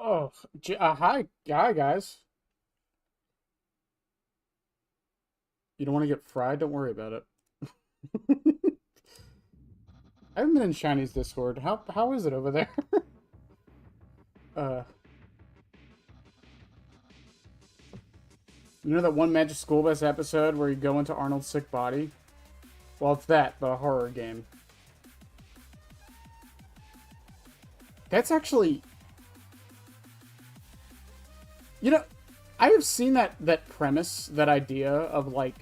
Oh, hi guys. You don't want to get fried? Don't worry about it. I haven't been in Shiny's Discord. How is it over there? uh, you know that one Magic School Bus episode where you go into Arnold's sick body? Well, it's that, but a horror game. That's actually, you know, I have seen that premise, that idea of like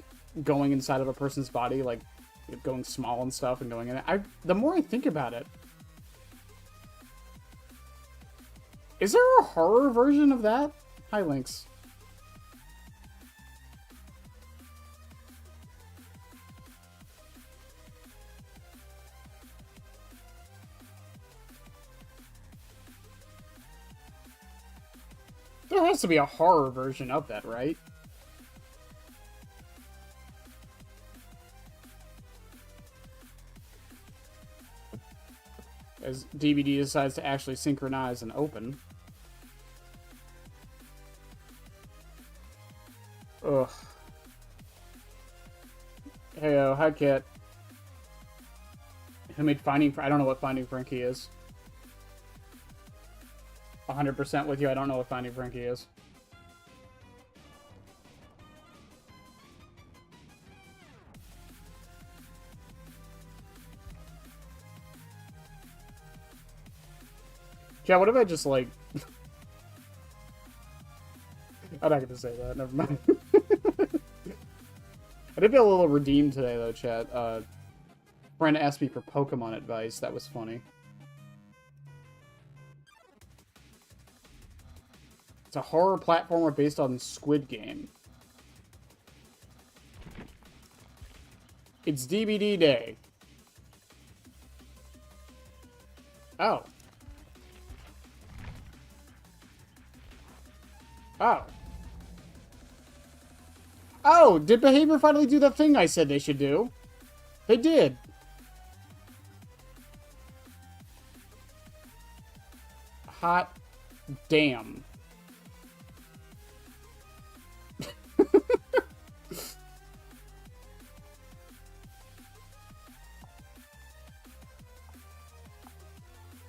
going inside of a person's body, like going small and stuff and going in it. The more I think about it, is there a horror version of that? Hi, Lynx. There has to be a horror version of that, right? As DVD decides to actually synchronize and open. Ugh. Hey, hi, Cat. Who made I don't know what Finding Frankie is. 100% with you, I don't know what Finding Frankie is. Yeah, what if I just, like... I'm not gonna say that, never mind. I did feel a little redeemed today, though, chat. Friend asked me for Pokemon advice. That was funny. It's a horror platformer based on Squid Game. It's DVD day. Oh. Oh. Oh, did Behavior finally do the thing I said they should do? They did. Hot damn.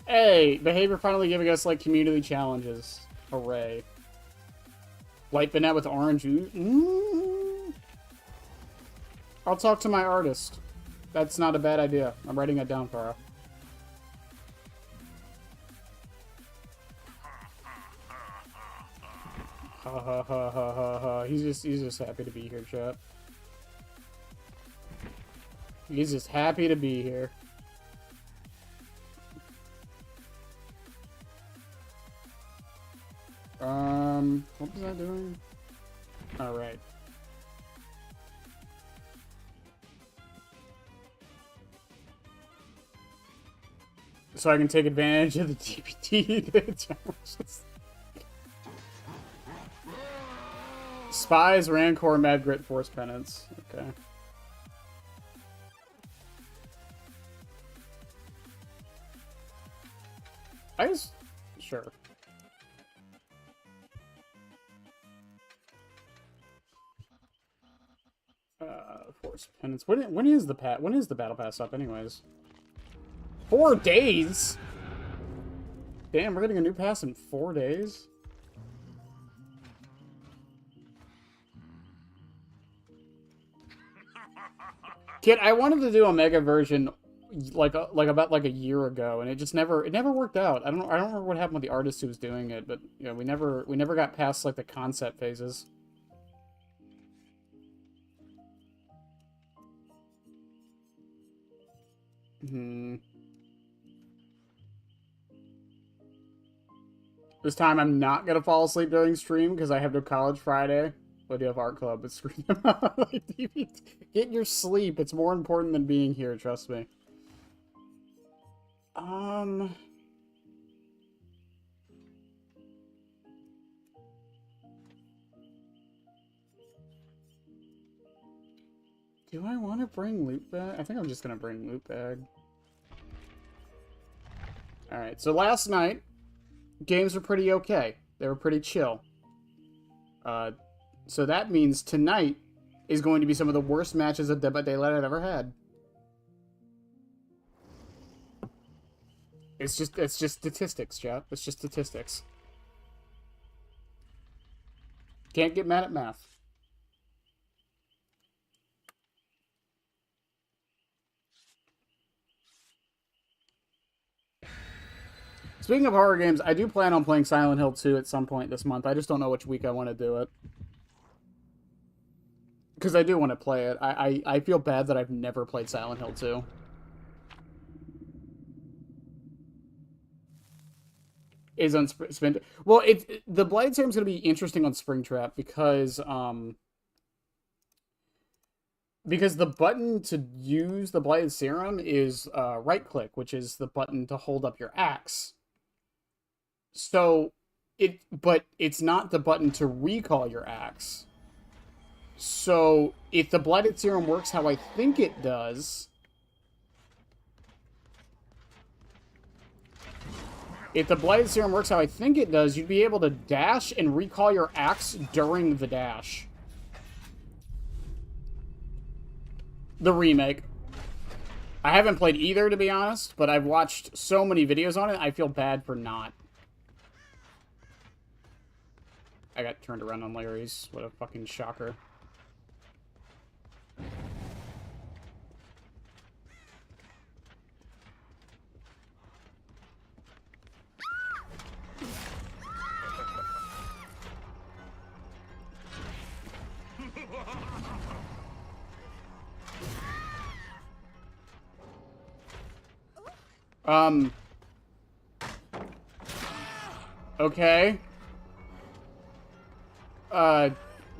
Hey, Behavior finally giving us, like, community challenges. Hooray. Light Banette with orange ooze. I'll talk to my artist. That's not a bad idea. I'm writing that down, Farah. Ha ha ha ha ha ha. He's just happy to be here, chat. He's just happy to be here. What was I doing? Alright. So I can take advantage of the TPT challenges. Spies, Rancor, Mad Grit, Force Penance. Okay. I just... Sure. Force Penance. When is the battle pass up, anyways? 4 days? Damn, we're getting a new pass in 4 days? Kid, I wanted to do a mega version like about a year ago, and it just never worked out. I don't remember what happened with the artist who was doing it, but you know, we never got past like the concept phases. This time I'm not gonna fall asleep during stream because I have no college Friday. But I do have art club, but screw them out. Get your sleep. It's more important than being here, trust me. Do I want to bring loot bag? I think I'm just gonna bring loot bag. Alright, so last night, games were pretty okay. They were pretty chill. So that means tonight is going to be some of the worst matches of Dead by Daylight I've ever had. It's just statistics, Jeff. It's just statistics. Can't get mad at math. Speaking of horror games, I do plan on playing Silent Hill 2 at some point this month. I just don't know which week I want to do it. Because I do want to play it. I feel bad that I've never played Silent Hill 2. Is on Springtrap. Well, the Blighted Serum is going to be interesting on Springtrap because the button to use the Blighted Serum is right click, which is the button to hold up your axe. So but it's not the button to recall your axe. So if the Blighted Serum works how I think it does, you'd be able to dash and recall your axe during the dash. The remake. I haven't played either, to be honest, but I've watched so many videos on it, I feel bad for not. I got turned around on Larry's. What a fucking shocker. Okay.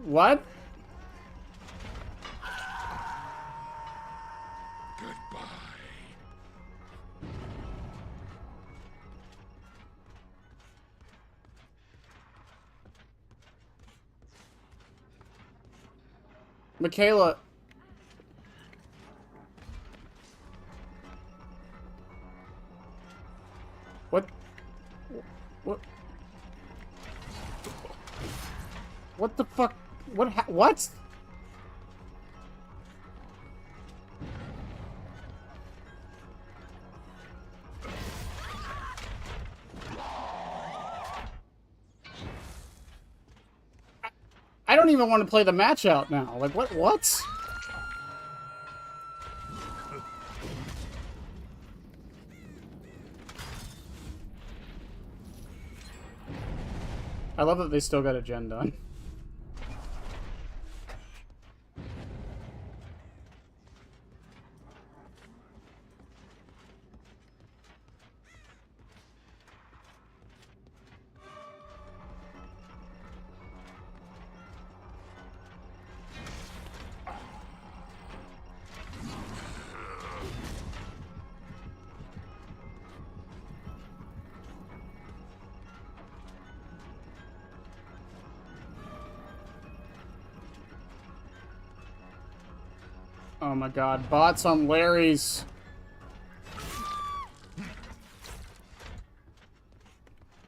What? Goodbye. Michaela. What? What the fuck? What? I don't even want to play the match out now. Like, what? I love that they still got a gen done. Oh my god, bots on Larry's.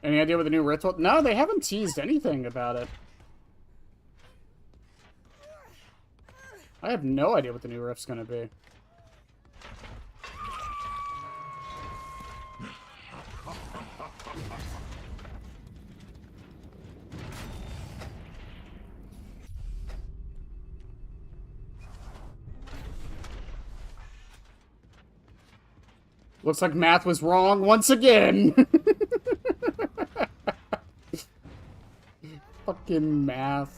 Any idea what the new ritual? No, they haven't teased anything about it. I have no idea what the new rift's gonna be. Looks like math was wrong once again. Fucking math.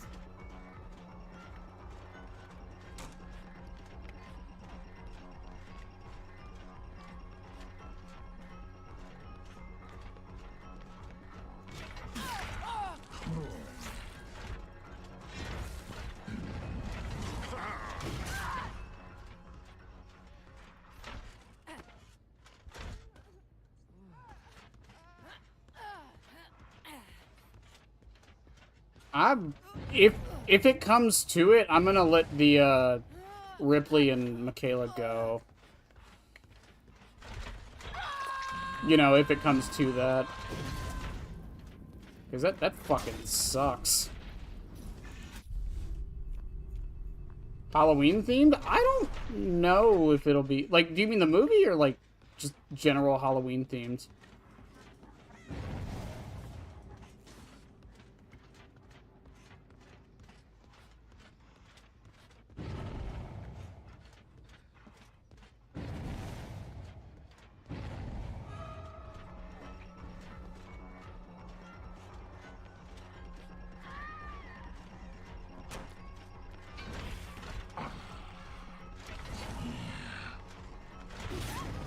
If it comes to it, I'm gonna let the Ripley and Michaela go. You know, if it comes to that. Because that fucking sucks. Halloween themed? I don't know if it'll be... Like, do you mean the movie or, like, just general Halloween themed?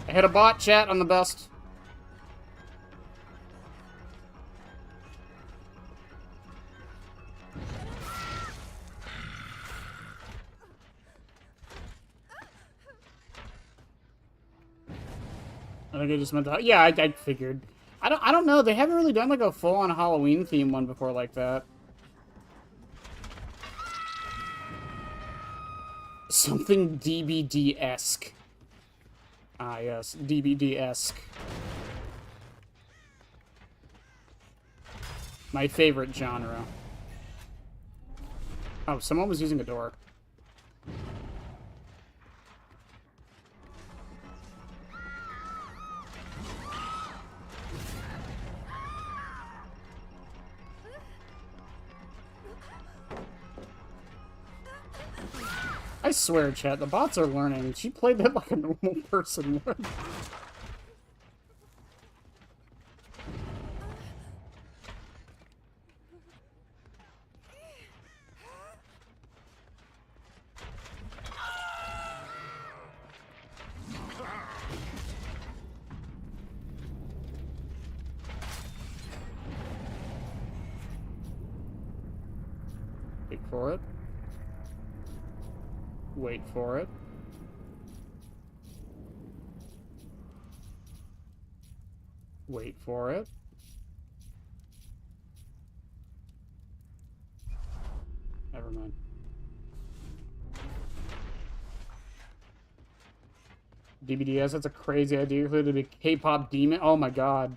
I hit a bot, chat, on the best. I think I just meant to... Yeah, I figured. I don't know. They haven't really done, like, a full-on Halloween theme one before like that. Something DBD-esque. Ah, yes. DBD-esque. My favorite genre. Oh, someone was using a door. I swear, chat, the bots are learning. She played that like a normal person would. Wait for it. Wait for it. Wait for it. Never mind. DBDS, that's a crazy idea. To be K-pop demon. Oh my god.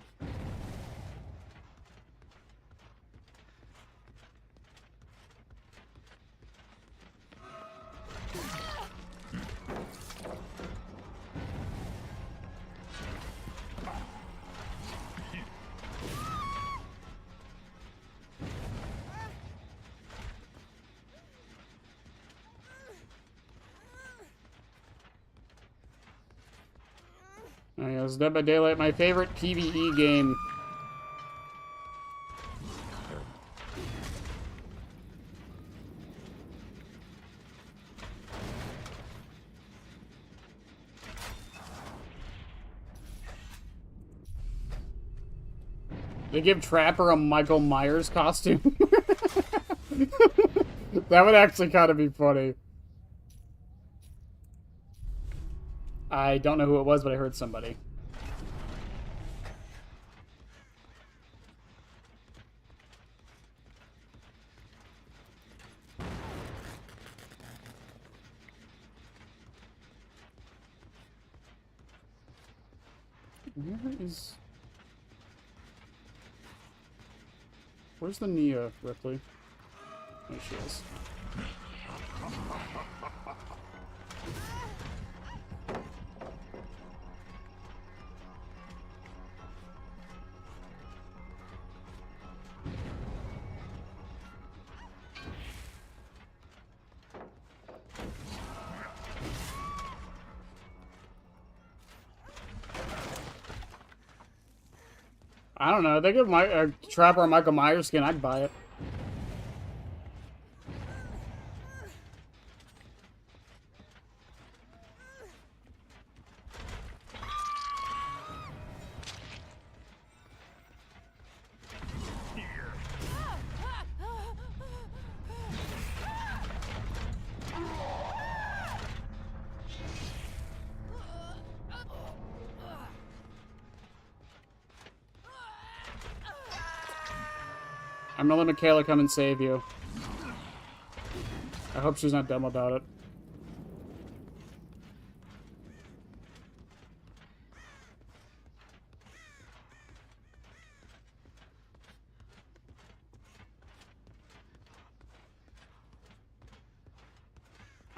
Oh, yeah, it's Dead by Daylight, my favorite PvE game. They give Trapper a Michael Myers costume. That would actually kind of be funny. I don't know who it was, but I heard somebody. Where is... Where's the Nia, Ripley? There she is. I don't know. If they give my Trapper a Michael Myers skin, I'd buy it. I'm gonna let Michaela come and save you. I hope she's not dumb about it.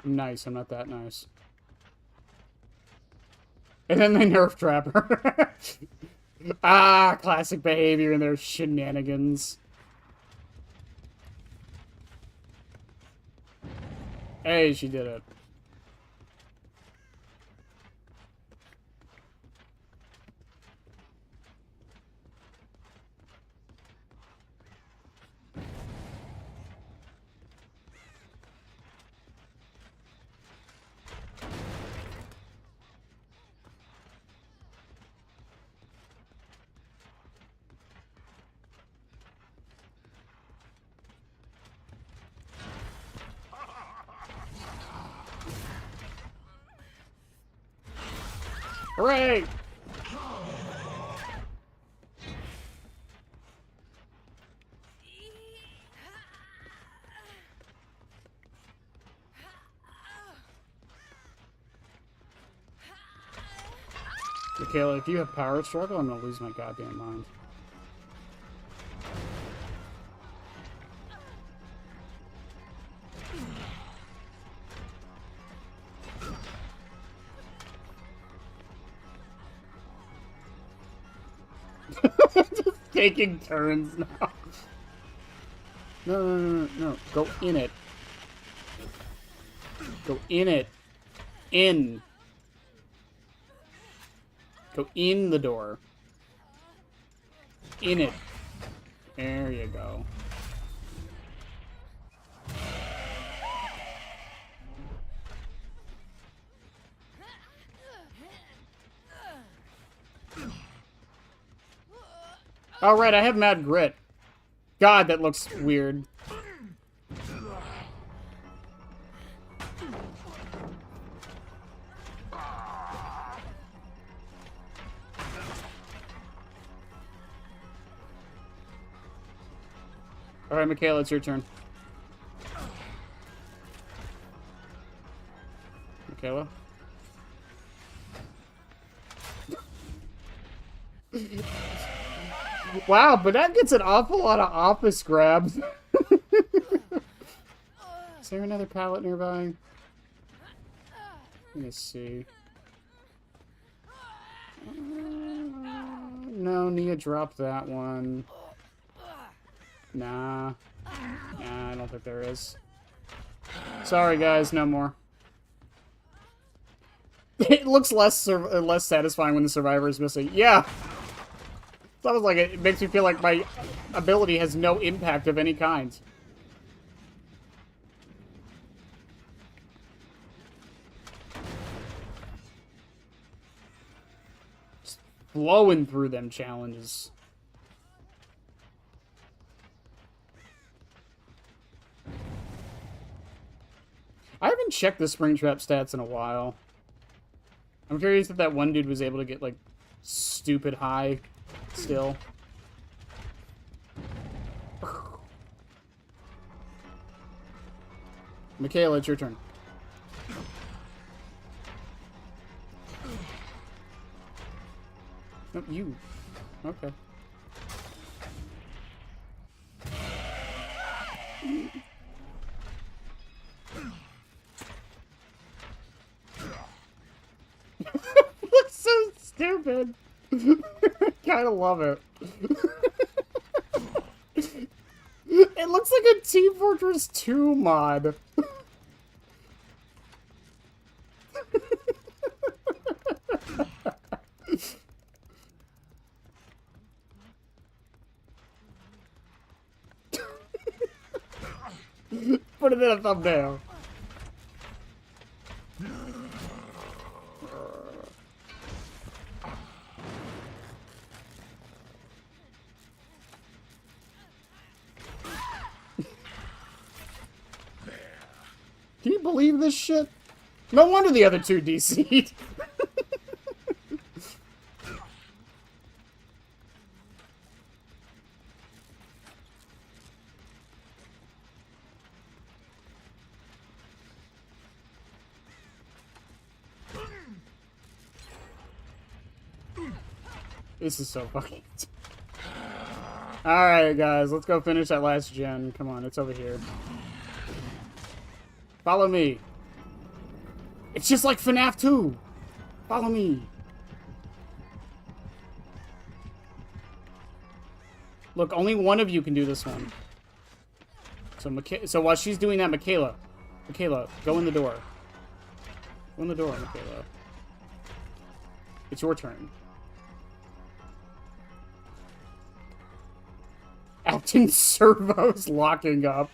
I'm nice. I'm not that nice. And then they nerf trap her. Ah, classic behavior in their shenanigans. Hey, she did it. Hooray! Michaela, if you have power struggle, I'm gonna lose my goddamn mind. Just taking turns now. No. Go in it. Go in it. In. Go in the door. In it. There you go. Oh, right, I have Mad Grit. God, that looks weird. Alright, Michaela, it's your turn. Michaela? Wow, but that gets an awful lot of office grabs. Is there another pallet nearby? Let me see. No, Nia dropped that one. Nah. Nah, I don't think there is. Sorry, guys, no more. It looks less satisfying when the survivor is missing. Yeah! It's almost like it makes me feel like my ability has no impact of any kind. Just flowing through them challenges. I haven't checked the Springtrap stats in a while. I'm curious if that one dude was able to get, like, stupid high still. Michaela, it's your turn. No, you. Okay. Looks so stupid. Kinda love it. It looks like a Team Fortress 2 mod. Put it in a thumbnail. Can you believe this shit? No wonder the other two DC'd. This is so fucking... Alright, guys, let's go finish that last gen. Come on, it's over here. Follow me. It's just like FNAF 2. Follow me. Look, only one of you can do this one. So while she's doing that, Michaela, go in the door. Go in the door, Michaela. It's your turn. Acting servos locking up.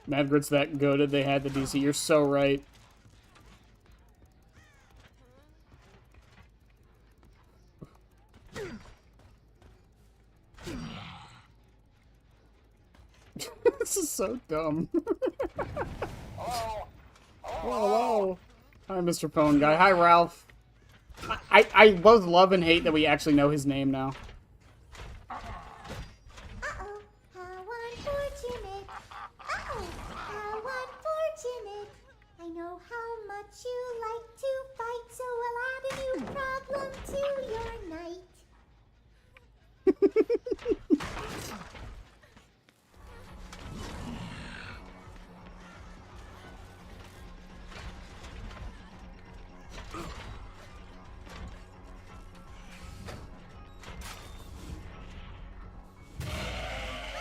Mad Grit's that goated they had the DC. You're so right. This is so dumb. Oh, hello. Hi, Mr. Phone Guy. Hi, Ralph. I both love and hate that we actually know his name now. Uh-oh, how unfortunate. Uh-oh, how unfortunate. I know how much you like to fight, so I'll add a new problem to your night.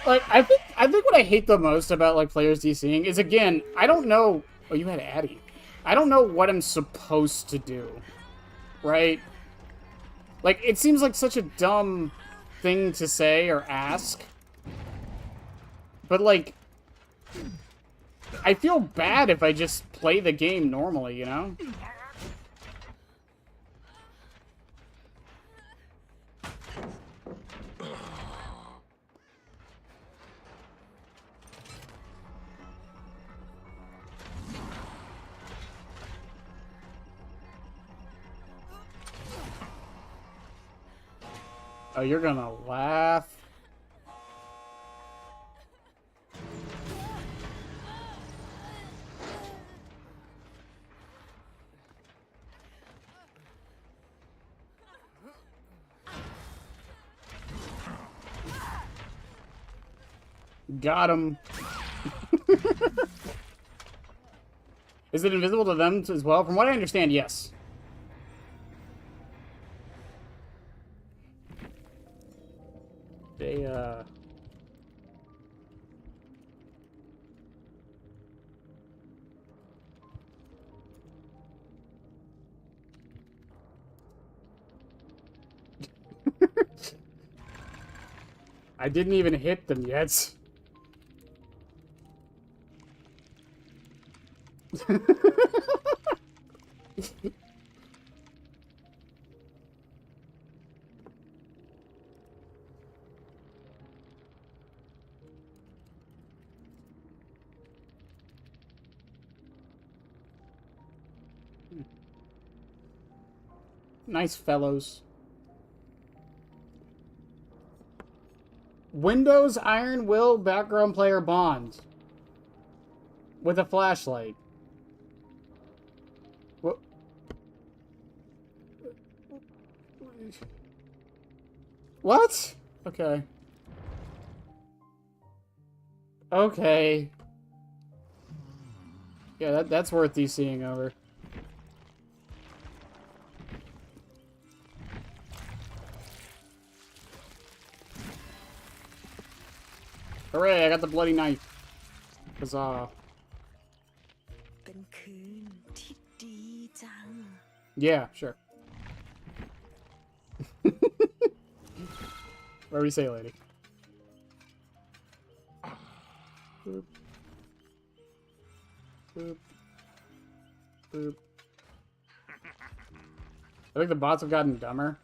Like, I think what I hate the most about, like, players DCing is, again, I don't know... Oh, you had Addy. I don't know what I'm supposed to do. Right? Like, it seems like such a dumb thing to say or ask. But, like... I feel bad if I just play the game normally, you know? Oh, you're gonna laugh. Got him. Is it invisible to them as well? From what I understand, yes. They, I didn't even hit them yet. Nice fellows. Windows Iron Will background player bond. With a flashlight. What? What? Okay. Okay. Yeah, that's worth DCing over. Hooray, I got the bloody knife. Huzzah. Yeah, sure. Whatever you say, lady. Boop. Boop. Boop. I think the bots have gotten dumber.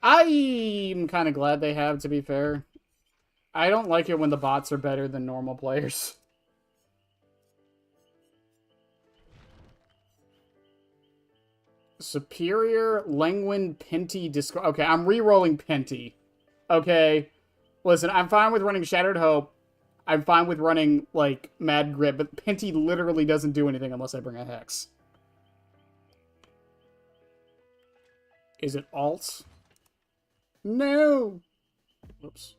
I'm kind of glad they have, to be fair. I don't like it when the bots are better than normal players. Superior Lenguin Penty Discord. Okay, I'm re-rolling Penty. Okay. Listen, I'm fine with running Shattered Hope. I'm fine with running, like, Mad Grit, but Penty literally doesn't do anything unless I bring a Hex. Is it alt? No! Whoops.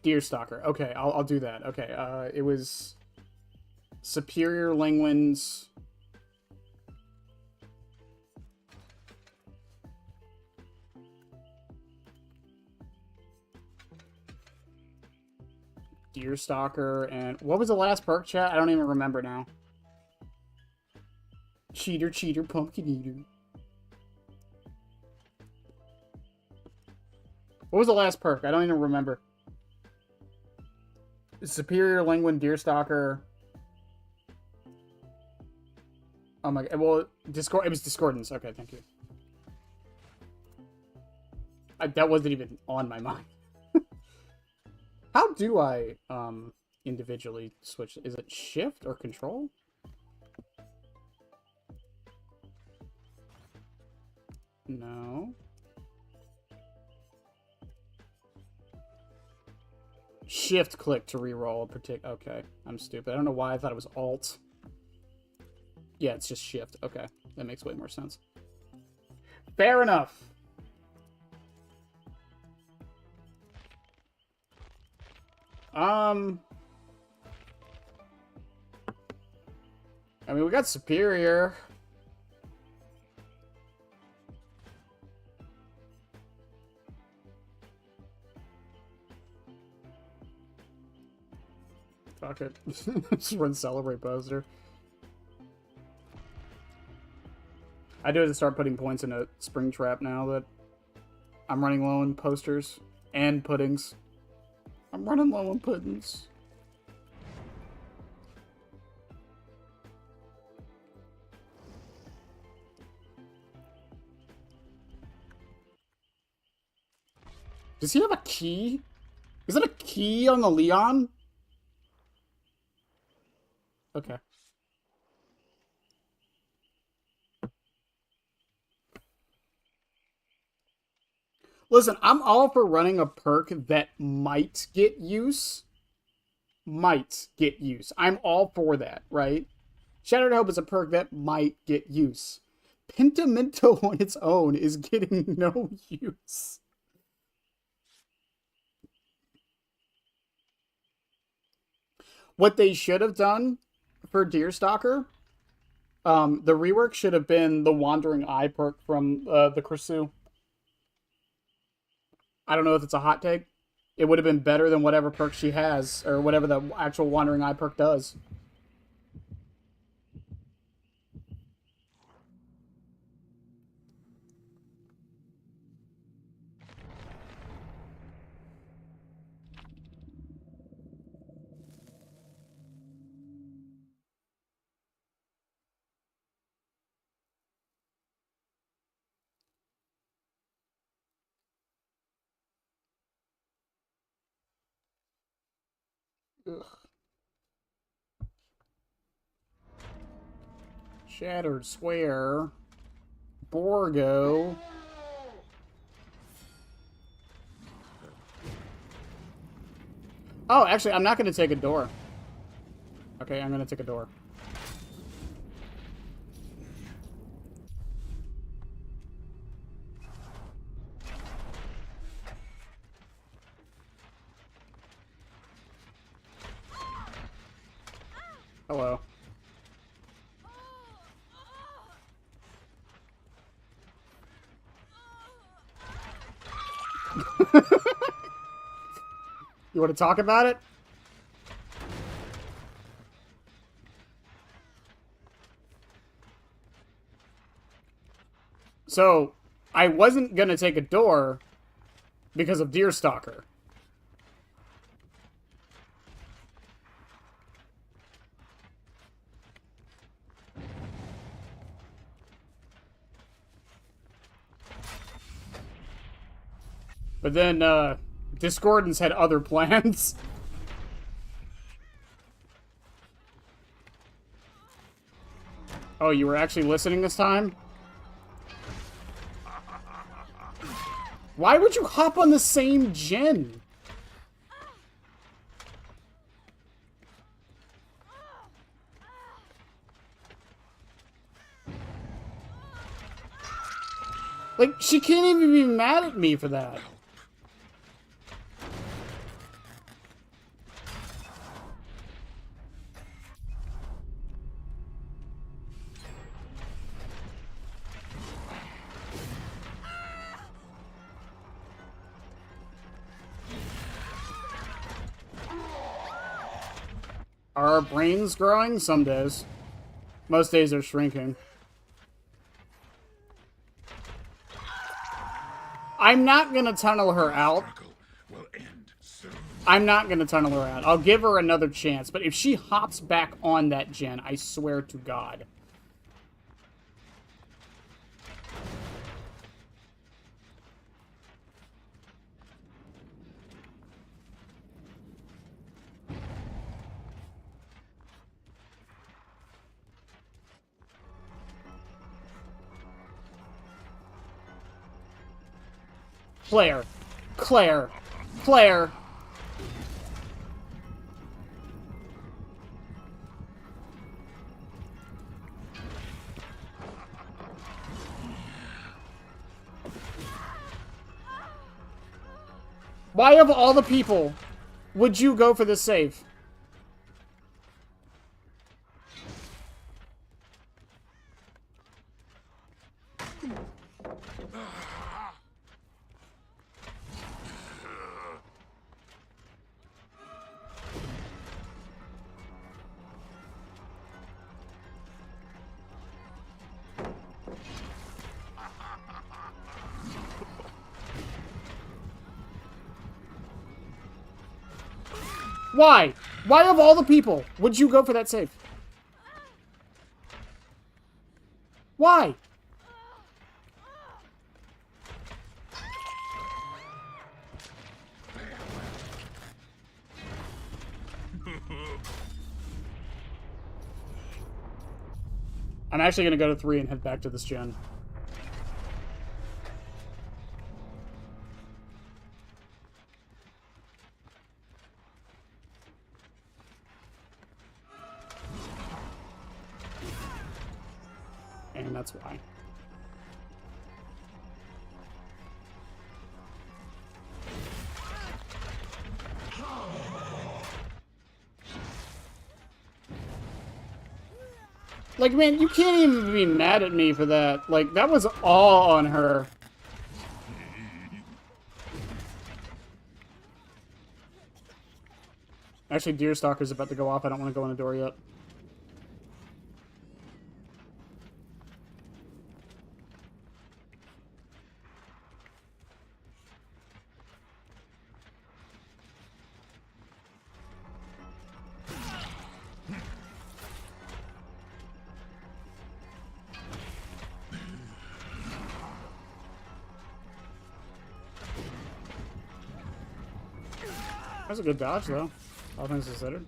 Deerstalker. Okay, I'll do that. Okay, it was Superior Lingwins. Deerstalker, and what was the last perk, chat? I don't even remember now. Cheater, cheater, pumpkin eater. What was the last perk? I don't even remember. Superior Lingwin, Deerstalker. Oh my god. Well, Discord. It was Discordance. Okay, thank you. That wasn't even on my mind. How do I individually switch? Is it shift or control? No. Shift click to reroll a particular. Okay, I'm stupid. I don't know why I thought it was alt. Yeah, it's just shift. Okay, that makes way more sense. Fair enough. I mean, we got Superior. Fuck it. Just run Celebrate poster. I do have to start putting points in a Springtrap now that I'm running low on posters and puddings. I'm running low on puddings. Does he have a key? Is it a key on the Leon? Okay. Listen, I'm all for running a perk that might get use. Might get use. I'm all for that, right? Shattered Hope is a perk that might get use. Pentimento on its own is getting no use. What they should have done for Deerstalker, the rework should have been the Wandering Eye perk from the Krisu. I don't know if it's a hot take. It would have been better than whatever perk she has, or whatever the actual Wandering Eye perk does. Ugh. Shattered Swear. Borgo. Oh, actually, I'm not going to take a door. Okay, I'm going to take a door. Hello. You want to talk about it? So, I wasn't going to take a door because of Deerstalker. But then, Discordance had other plans. Oh, you were actually listening this time? Why would you hop on the same gen? Like, she can't even be mad at me for that. Are our brains growing? Some days. Most days they're shrinking. I'm not gonna tunnel her out. I'm not gonna tunnel her out. I'll give her another chance, but if she hops back on that gen, I swear to God. Claire. Claire. Claire. Why of all the people would you go for this save? Why? Why of all the people would you go for that save? Why? I'm actually going to go to 3 and head back to this gen. And that's why. Like, man, you can't even be mad at me for that. Like, that was all on her. Actually, Deerstalker's about to go off. I don't want to go in the door yet. That's a good dodge, though. All things considered.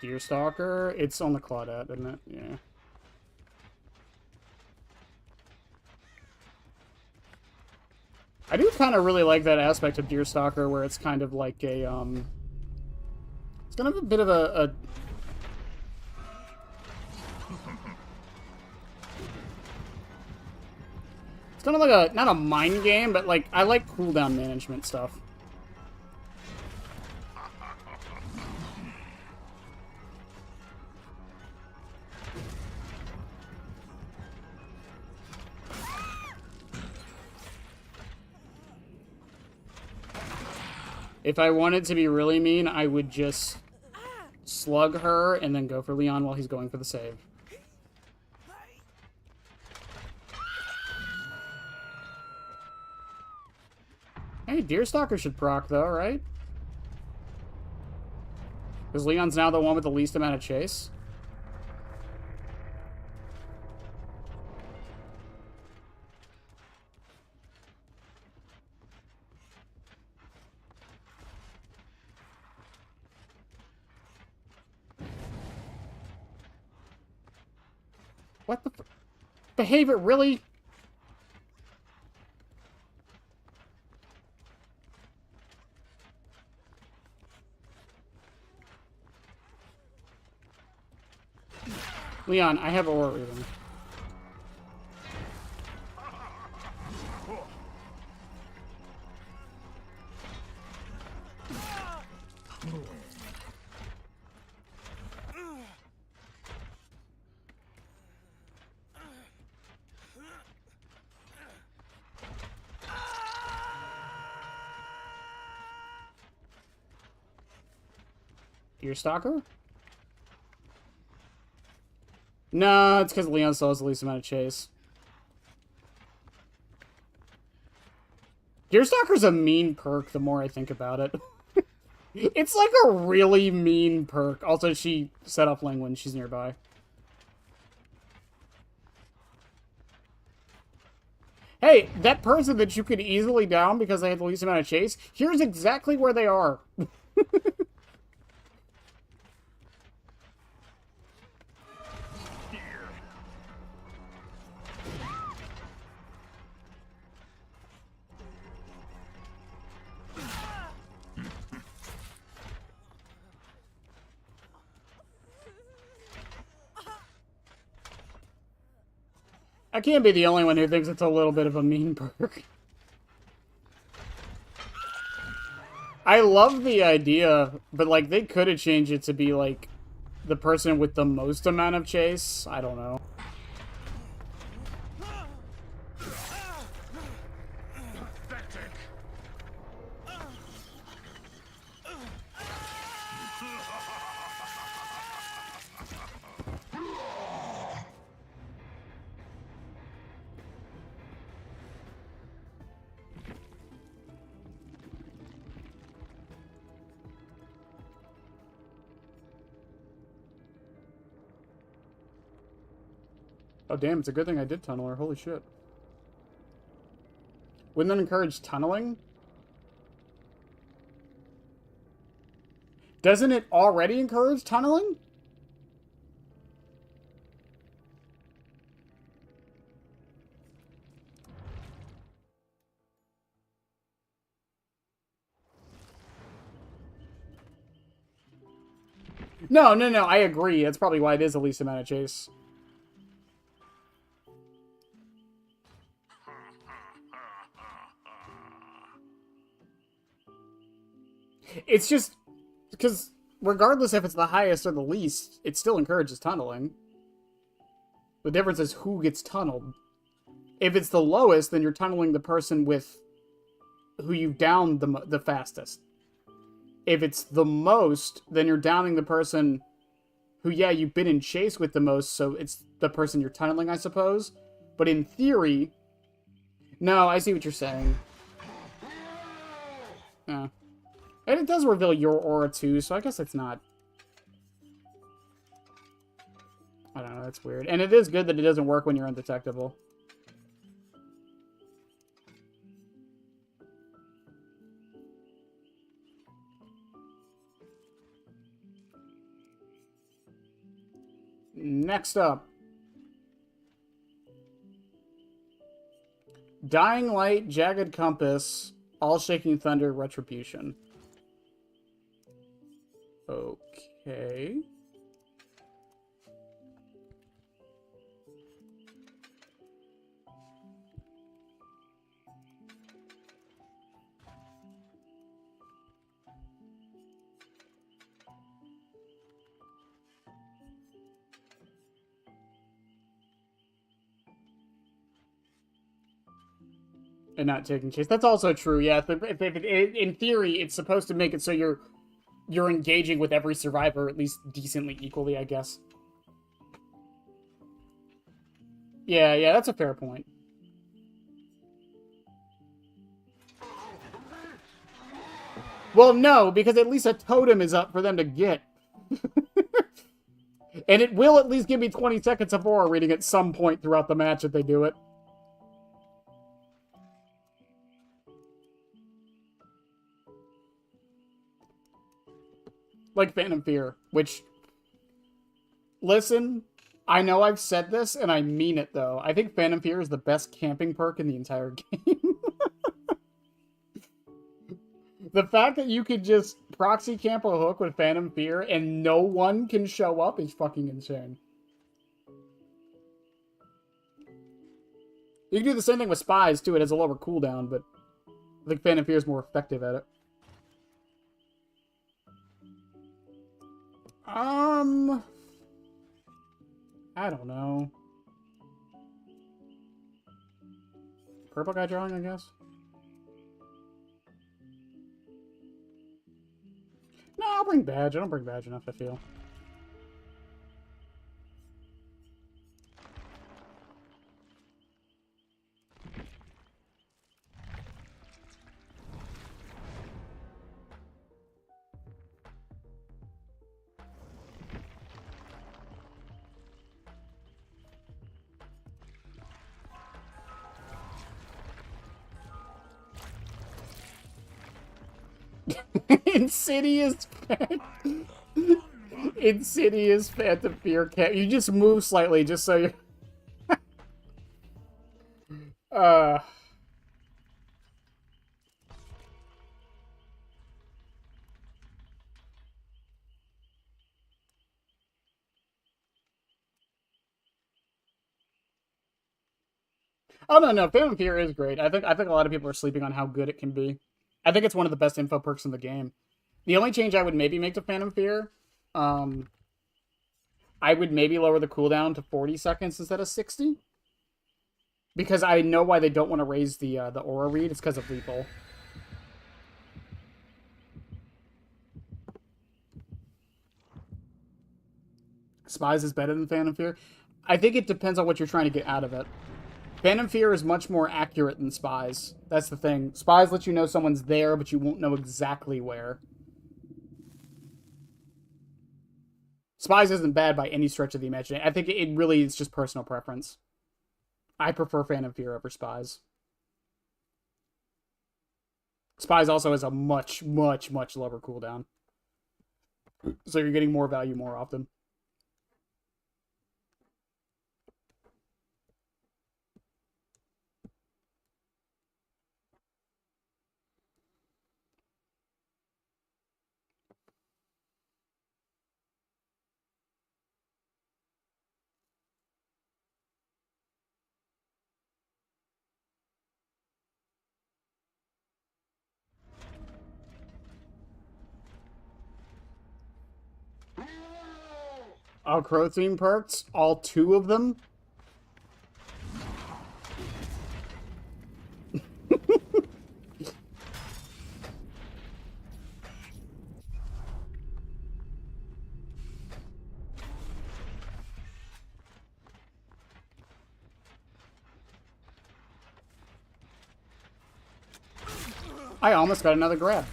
Deerstalker, it's on the Claudette, isn't it? Yeah. I do kind of really like that aspect of Deerstalker where it's kind of like a, it's kind of a bit of a it's kind of like a, not a mind game, but like, I like cooldown management stuff. If I wanted to be really mean, I would just slug her and then go for Leon while he's going for the save. Hey, Deerstalker should proc though, right? Because Leon's now the one with the least amount of chase. What the behave it really? Leon, I have aura reading. Your stalker? No, it's because Leon still has the least amount of chase. Deerstalker's a mean perk the more I think about it. It's like a really mean perk. Also, she set off Ling when she's nearby. Hey, that person that you could easily down because they had the least amount of chase, here's exactly where they are. I can't be the only one who thinks it's a little bit of a mean perk. I love the idea, but, like, they could have changed it to be, like, the person with the most amount of chase. I don't know. Oh, damn, it's a good thing I did tunnel her. Holy shit. Wouldn't that encourage tunneling? Doesn't it already encourage tunneling? No, I agree. That's probably why it is the least amount of chase. It's just because regardless if it's the highest or the least, it still encourages tunneling. The difference is who gets tunneled. If it's the lowest, then you're tunneling the person with who you downed the fastest. If it's the most, then you're downing the person who, yeah, you've been in chase with the most, so it's the person you're tunneling, I suppose. But in theory... No, I see what you're saying. Yeah. And it does reveal your aura, too, so I guess it's not... I don't know, that's weird. And it is good that it doesn't work when you're undetectable. Next up. Dying Light, Jagged Compass, All Shaking Thunder, Retribution. Okay. And not taking chase. That's also true, yeah. In theory, it's supposed to make it so you're engaging with every survivor at least decently equally, I guess. Yeah, that's a fair point. Well, no, because at least a totem is up for them to get. And it will at least give me 20 seconds of aura reading at some point throughout the match if they do it. Like Phantom Fear, which... Listen, I know I've said this, and I mean it, though. I think Phantom Fear is the best camping perk in the entire game. The fact that you could just proxy camp a hook with Phantom Fear and no one can show up is fucking insane. You can do the same thing with spies too. It has a lower cooldown, but I think Phantom Fear is more effective at it. I don't know. Purple guy drawing, I guess. No, I'll bring badge. I don't bring badge enough, I feel. Insidious Insidious Phantom Fear cat. You just move slightly just so you uh Oh no, Phantom Fear is great. I think a lot of people are sleeping on how good it can be. I think it's one of the best info perks in the game. The only change I would maybe make to Phantom Fear, I would maybe lower the cooldown to 40 seconds instead of 60. Because I know why they don't want to raise the aura read. It's because of lethal. Spies is better than Phantom Fear. I think it depends on what you're trying to get out of it. Phantom Fear is much more accurate than Spies. That's the thing. Spies let you know someone's there, but you won't know exactly where. Spies isn't bad by any stretch of the imagination. I think it really is just personal preference. I prefer Phantom Fear over Spies. Spies also has a much, much, much lower cooldown. So you're getting more value more often. All Crow theme perks, all 2 of them. I almost got another grab.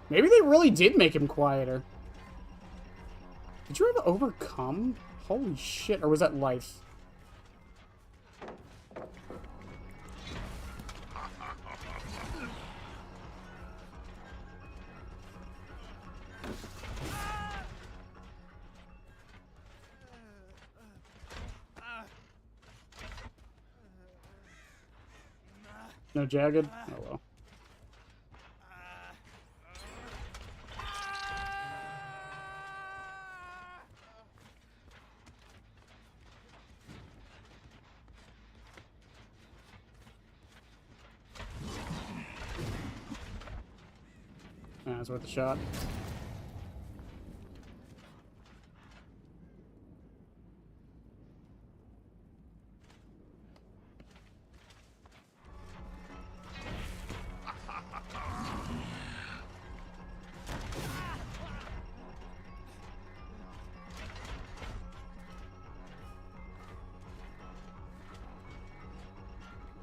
Maybe they really did make him quieter. Did you ever overcome? Holy shit, or was that life? No jagged? Oh well. That's worth a shot.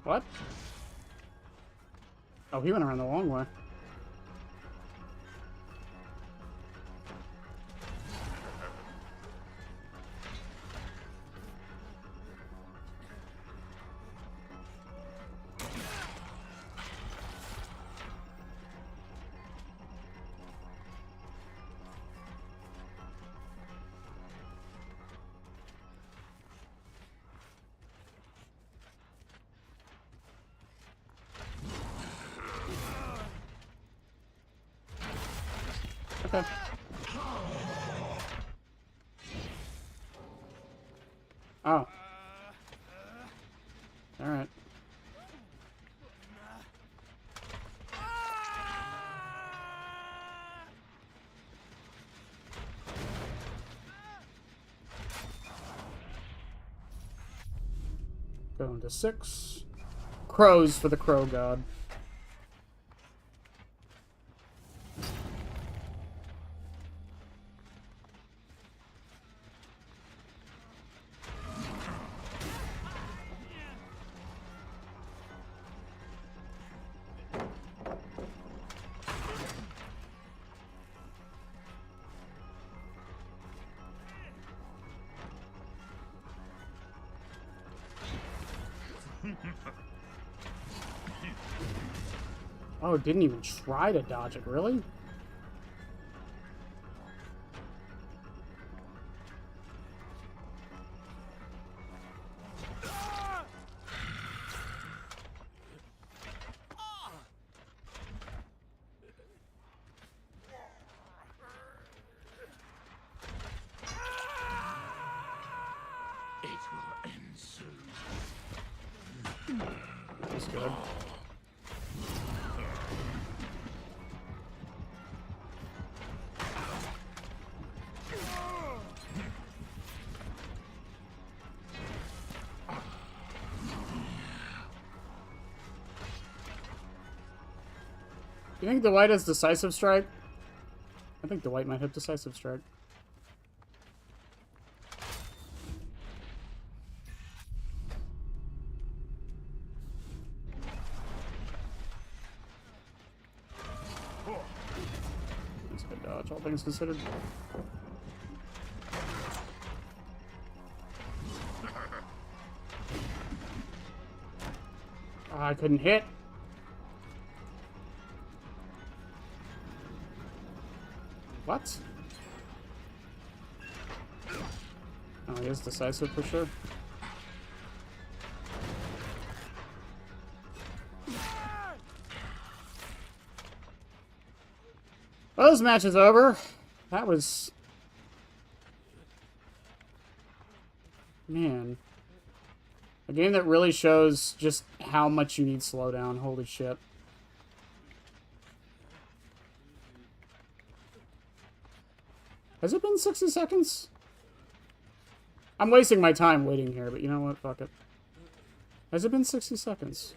What? Oh, he went around the long way. Okay. Oh. Alright. Going to 6. Crows for the crow god. Oh, didn't even try to dodge it, really? It will end soon. That's good. You think the white has decisive strike? I think the white might have decisive strike. That's a good dodge, all things considered. Oh, I couldn't hit. What? Oh, he is decisive for sure. Well, this match is over. That was... Man. A game that really shows just how much you need slowdown. Holy shit. Has it been 60 seconds? I'm wasting my time waiting here, but you know what? Fuck it. Has it been 60 seconds?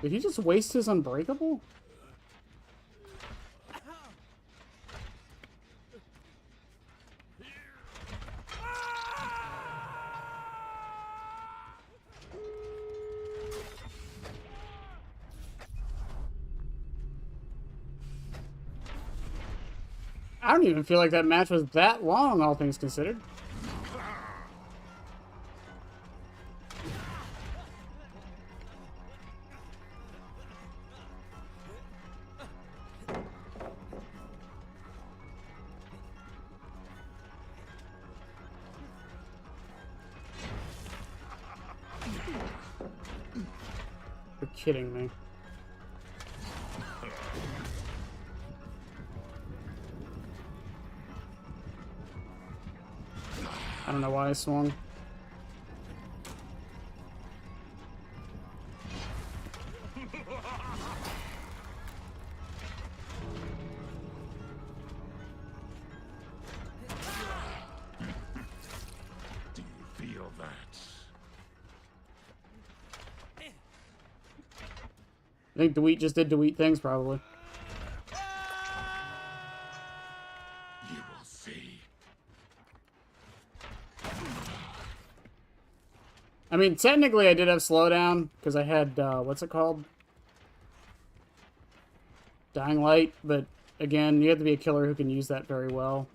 Did he just waste his unbreakable? I don't even feel like that match was that long, all things considered. You're kidding me. I don't know why I swung. Do you feel that? I think Dweet just did Dweet things, probably. You will see. I mean, technically I did have slowdown, because I had, what's it called? Dying Light, but again, you have to be a killer who can use that very well.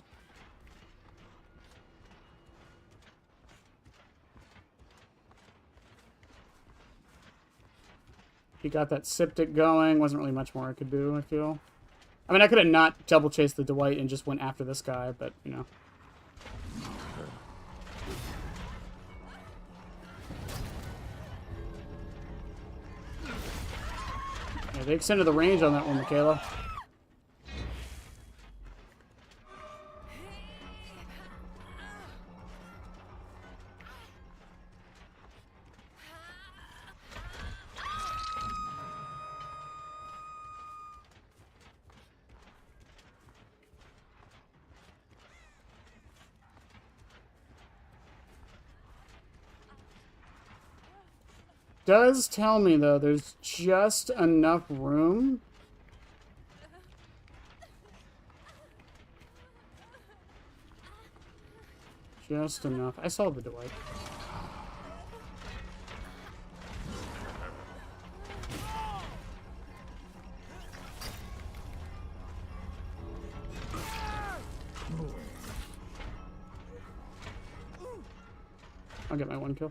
He got that Siptic going, wasn't really much more I could do, I feel. I mean, I could have not double chased the Dwight and just went after this guy, but, you know. Yeah, they extended the range on that one, Michaela. does tell me, though, there's just enough room. Just enough. I saw the Dwight. I'll get my one kill.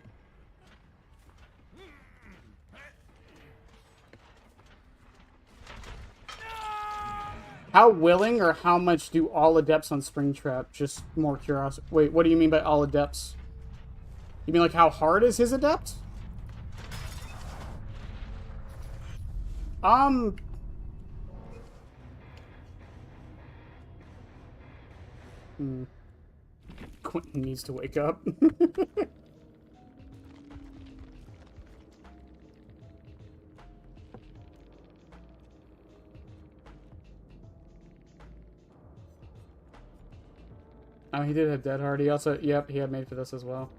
How willing or how much do all adepts on Springtrap? Just more curiosity. Wait, what do you mean by all adepts? You mean like how hard is his adept? Quentin needs to wake up. Oh, he did have Dead Hard. He also, yep, he had made for this as well.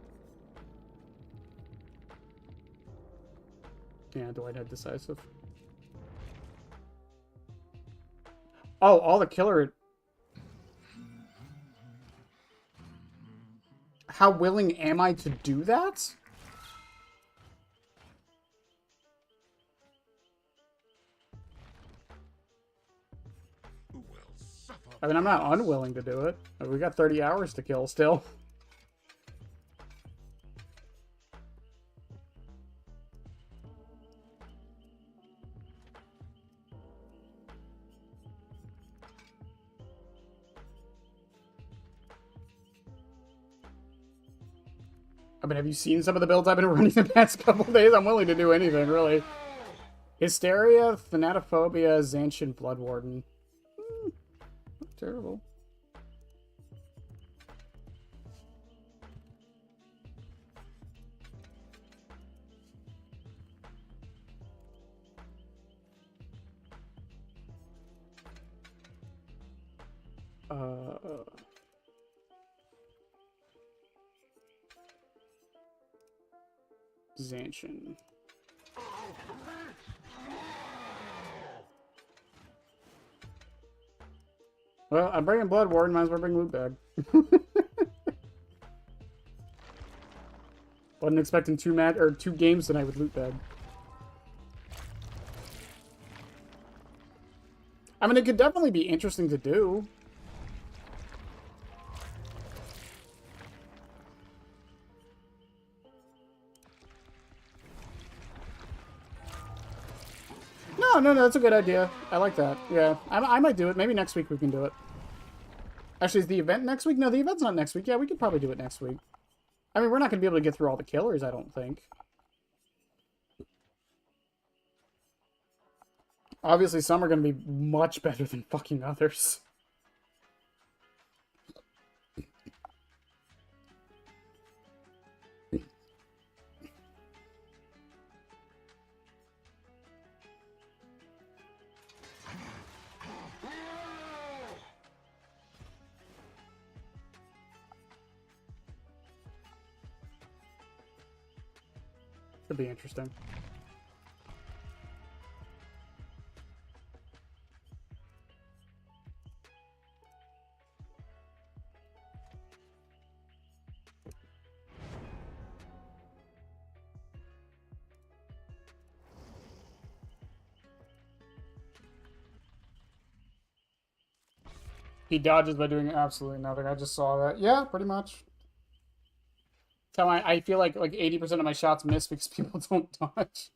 Yeah, Dwight had Decisive. Oh, all the killer... How willing am I to do that? I mean, I'm not unwilling to do it. We got 30 hours to kill still. I mean, have you seen some of the builds I've been running the past couple days? I'm willing to do anything, really. Hysteria, Thanatophobia, Zancian, Bloodwarden. Not terrible. Zancian. Well, I'm bringing Bloodwarden, might as well bring Loot Bag. Wasn't expecting two games tonight with Loot Bag. I mean, it could definitely be interesting to do. No, that's a good idea. I like that. Yeah, I might do it. Maybe next week we can do it. Actually, is the event next week? No, the event's not next week. Yeah, we could probably do it next week. I mean, we're not going to be able to get through all the killers, I don't think. Obviously, some are going to be much better than fucking others. Could be interesting. He dodges by doing absolutely nothing. I just saw that. Yeah, pretty much. I feel like 80% of my shots miss because people don't dodge.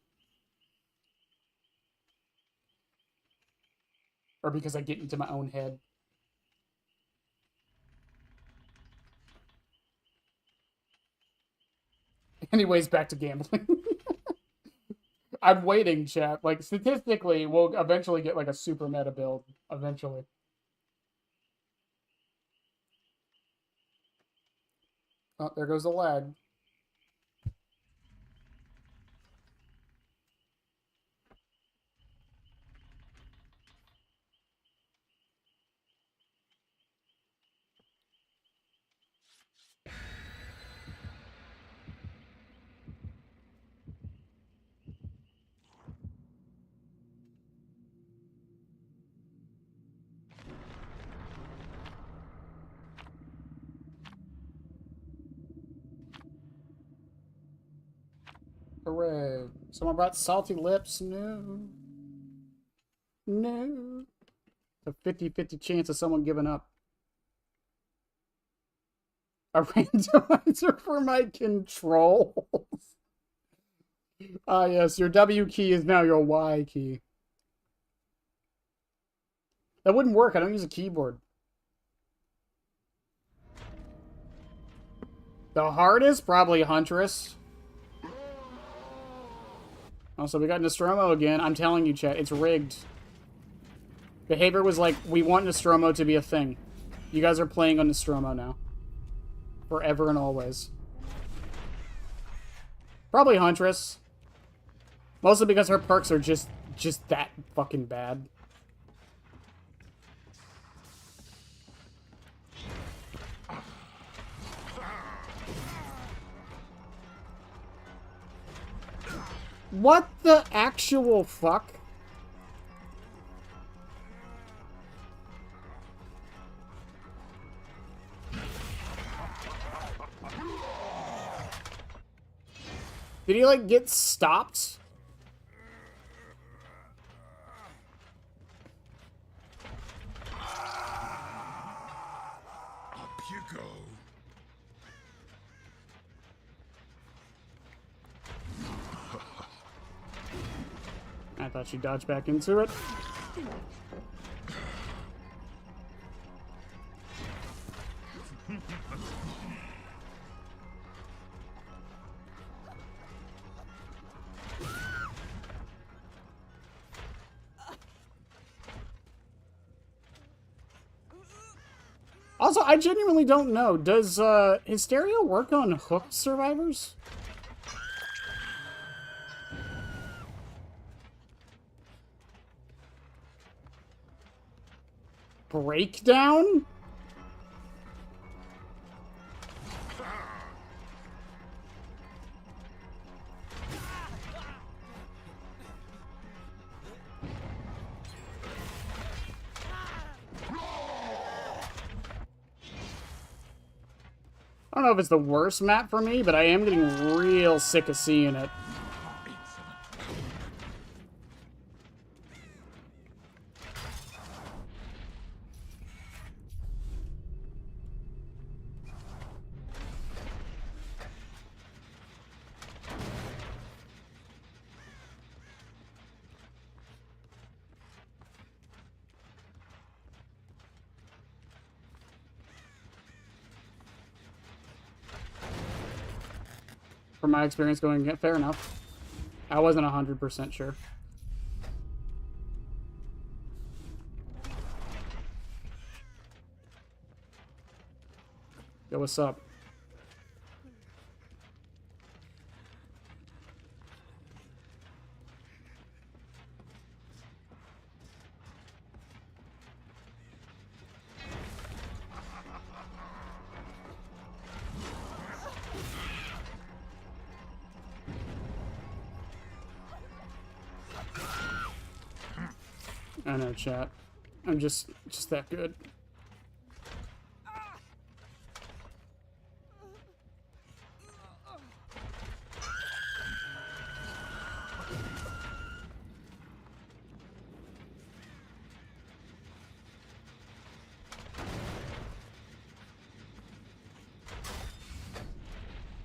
Or because I get into my own head. Anyways, back to gambling. I'm waiting, chat. Like, statistically, we'll eventually get, like, a super meta build. Eventually. Oh, there goes the lag. Hooray. Someone brought salty lips. No. No. A 50-50 chance of someone giving up. A randomizer for my controls. Ah, yes, your W key is now your Y key. That wouldn't work. I don't use a keyboard. The hardest? Probably Huntress. Also, we got Nostromo again. I'm telling you, chat, it's rigged. Behavior was like, we want Nostromo to be a thing. You guys are playing on Nostromo now. Forever and always. Probably Huntress. Mostly because her perks are just that fucking bad. What the actual fuck? Did he, like, get stopped? Up you go. I thought she dodged back into it. Also, I genuinely don't know. Does Hysteria work on hooked survivors? Breakdown? I don't know if it's the worst map for me, but I am getting real sick of seeing it. From my experience going, yeah, fair enough. I wasn't 100% sure. Yo, what's up? I know, chat. I'm just that good.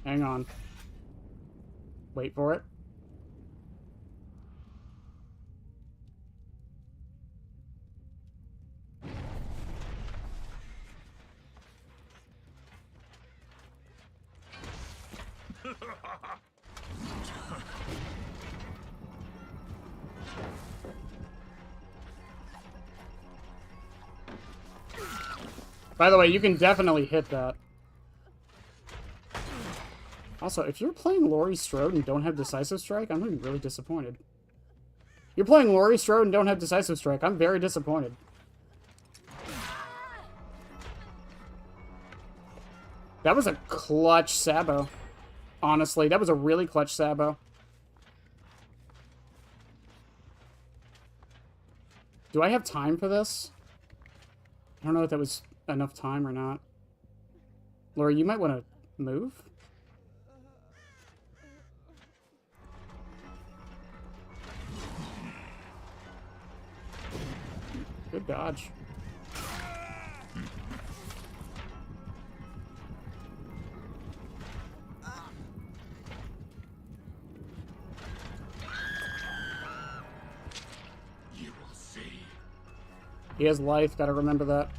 Hang on. Wait for it. By the way, you can definitely hit that. Also, if you're playing Laurie Strode and don't have Decisive Strike, I'm gonna be really disappointed. You're playing Laurie Strode and don't have Decisive Strike, I'm very disappointed. That was a clutch Sabo. Honestly, that was a really clutch Sabo. Do I have time for this? I don't know if that was enough time or not. Laura, you might want to move? Good dodge. You will see. He has life, gotta remember that.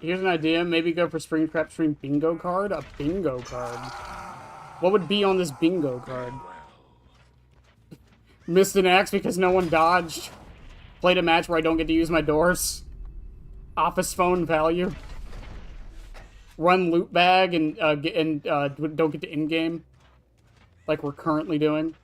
Here's an idea. Maybe go for Springtrap Stream bingo card. A bingo card. What would be on this bingo card? Missed an axe because no one dodged. Played a match where I don't get to use my doors. Office phone value. Run loot bag and don't get to in game, like we're currently doing.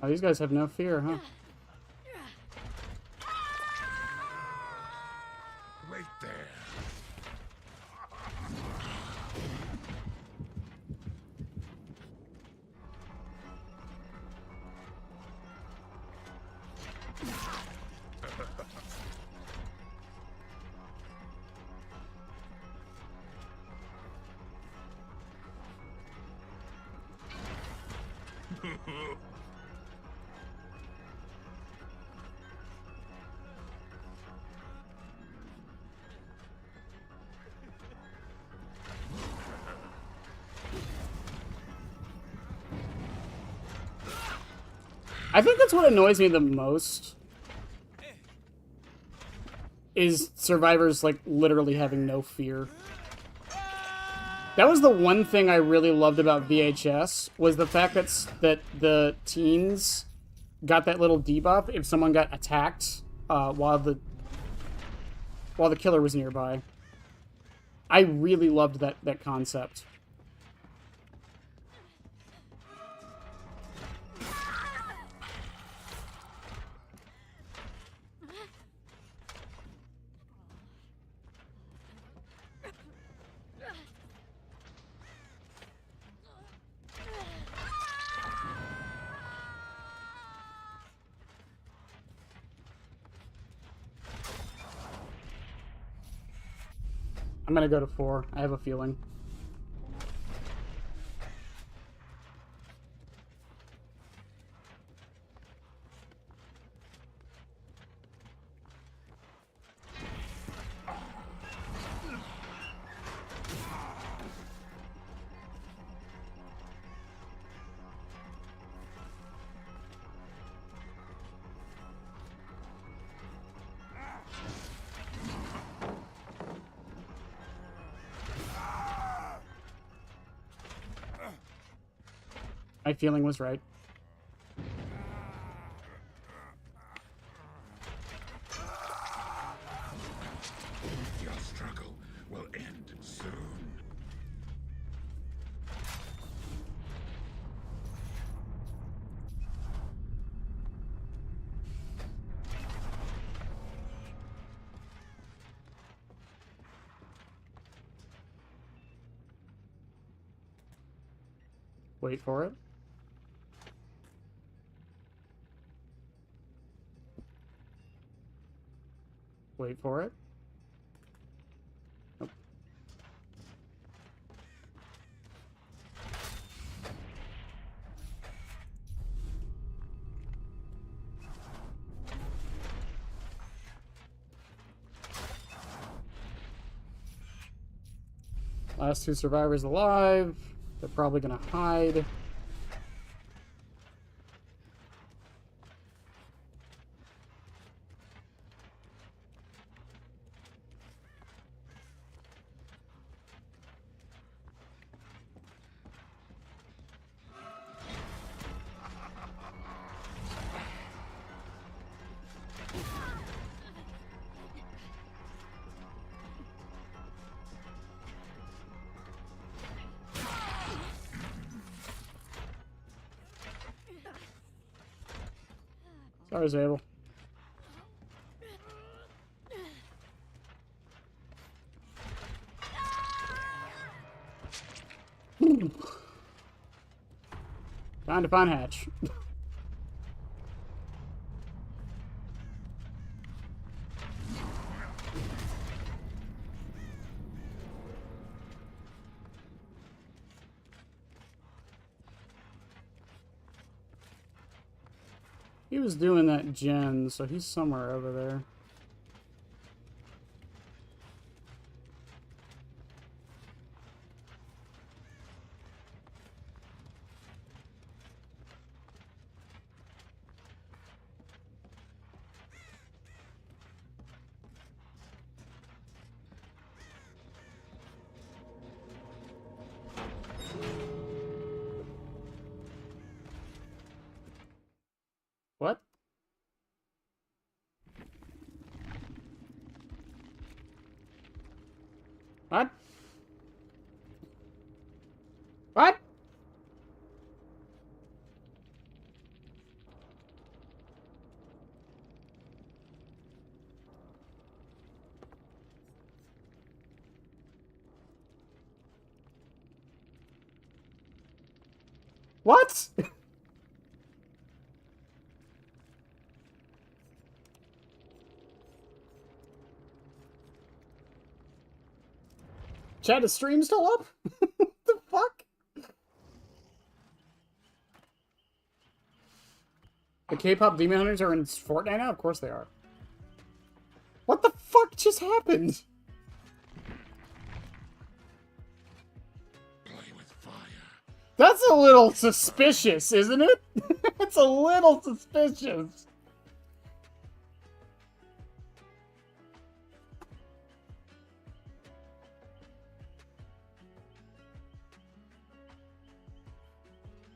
Oh, these guys have no fear, huh? Wait there. I think that's what annoys me the most. Is survivors, like, literally having no fear. That was the one thing I really loved about VHS, was the fact that the teens got that little debuff if someone got attacked while the killer was nearby. I really loved that concept. I'm gonna go to 4. I have a feeling. My feeling was right. Your struggle will end soon. Wait for it. Wait for it. Nope. Last 2 survivors alive. They're probably gonna hide. Sorry, Zabel. Time to find Hatch. He was doing that gen, so he's somewhere over there. What? What? What? What? Chat, is stream still up? What the fuck? The K-pop Demon Hunters are in Fortnite now? Of course they are. What the fuck just happened? Play with fire. That's a little suspicious, isn't it? It's a little suspicious.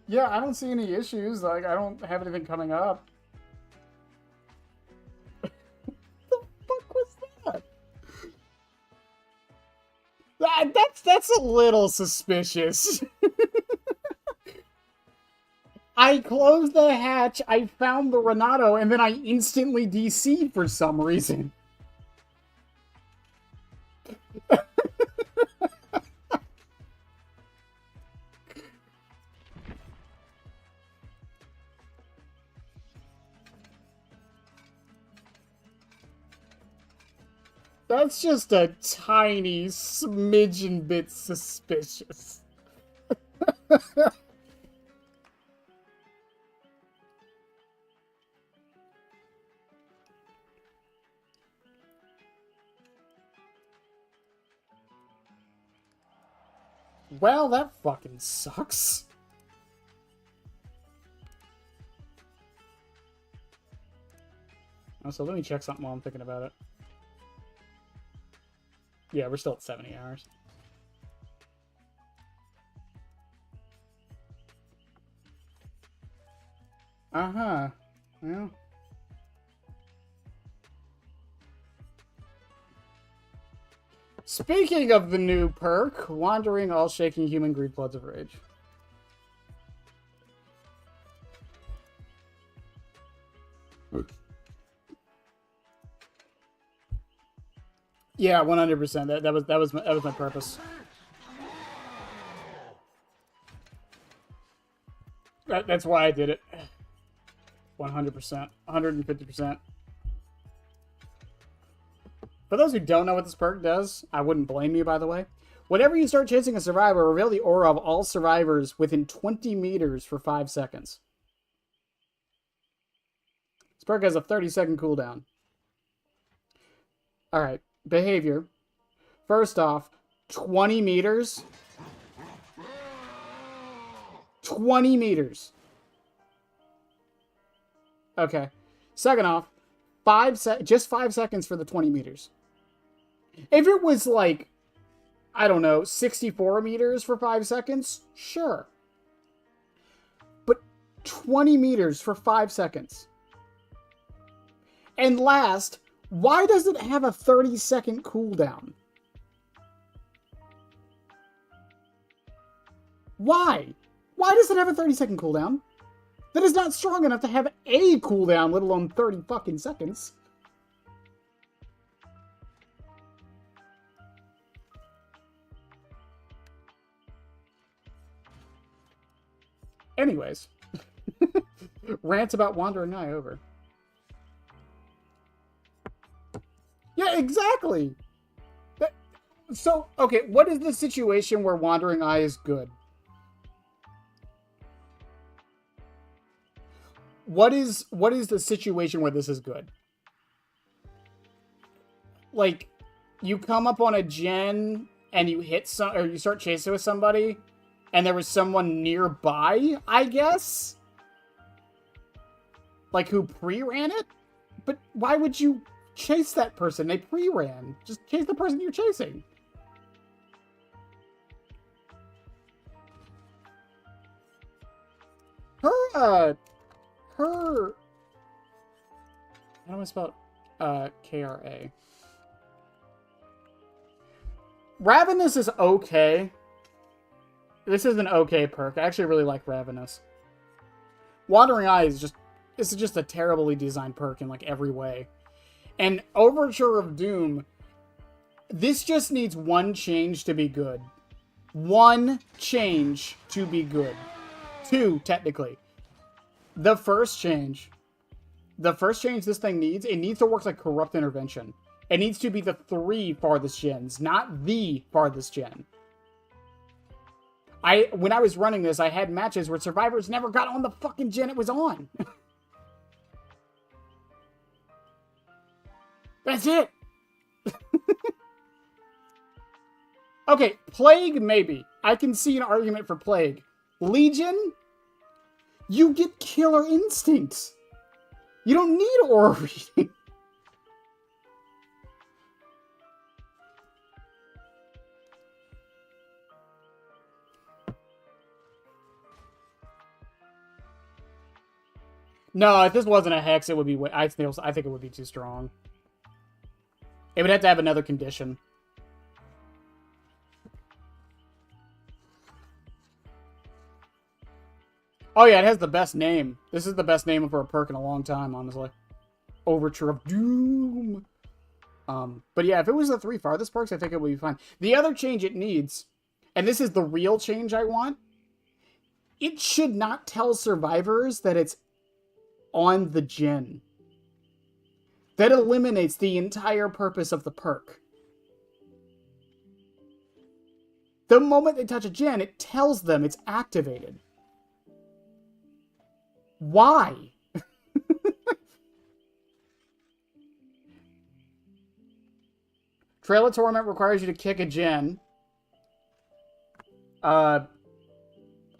Yeah, I don't see any issues. Like, I don't have anything coming up. What the fuck was that? That's a little suspicious. I closed the hatch, I found the Renato, and then I instantly DC'd for some reason. That's just a tiny smidgen bit suspicious. Well, that fucking sucks. So let me check something while I'm thinking about it. Yeah, we're still at 70 hours. Uh-huh. Well. Speaking of the new perk, Wandering All Shaking Human Greed Floods of Rage. Yeah, 100%. That was my purpose. That's why I did it. 100%. 150%. For those who don't know what this perk does, I wouldn't blame you, by the way. Whenever you start chasing a survivor, reveal the aura of all survivors within 20 meters for 5 seconds. This perk has a 30-second cooldown. Alright, behavior. First off, 20 meters. 20 meters. Okay. Second off, just 5 seconds for the 20 meters. If it was like, I don't know, 64 meters for 5 seconds, sure. But 20 meters for 5 seconds. And last, why does it have a 30-second cooldown? Why? Why does it have a 30-second cooldown? That is not strong enough to have a cooldown, let alone 30 fucking seconds. Anyways. Rants about Wandering Eye over. Yeah, exactly! So, okay, what is the situation where Wandering Eye is good? What is the situation where this is good? Like, you come up on a gen and you hit some, or you start chasing with somebody, and there was someone nearby, I guess? Like, who pre-ran it? But why would you chase that person? They pre-ran. Just chase the person you're chasing. How do I spell KRA? Ravenous is okay. This is an okay perk. I actually really like Ravenous. Wandering Eye is just... This is just a terribly designed perk in, like, every way. And Overture of Doom... This just needs one change to be good. One change to be good. Two, technically. The first change this thing needs, it needs to work like Corrupt Intervention. It needs to be the 3 farthest gens, not the farthest gen. When I was running this, I had matches where survivors never got on the fucking gen it was on. That's it. Okay, Plague, maybe. I can see an argument for Plague. Legion, you get killer instincts. You don't need aura reading. No, if this wasn't a hex, it would be... I think it would be too strong. It would have to have another condition. Oh yeah, it has the best name. This is the best name for a perk in a long time, honestly. Overture of Doom. But yeah, if it was the 3 farthest perks, I think it would be fine. The other change it needs, and this is the real change I want, it should not tell survivors that it's on the gen. That eliminates the entire purpose of the perk. The moment they touch a gen, it tells them it's activated. Why? Trail of Torment requires you to kick a gen.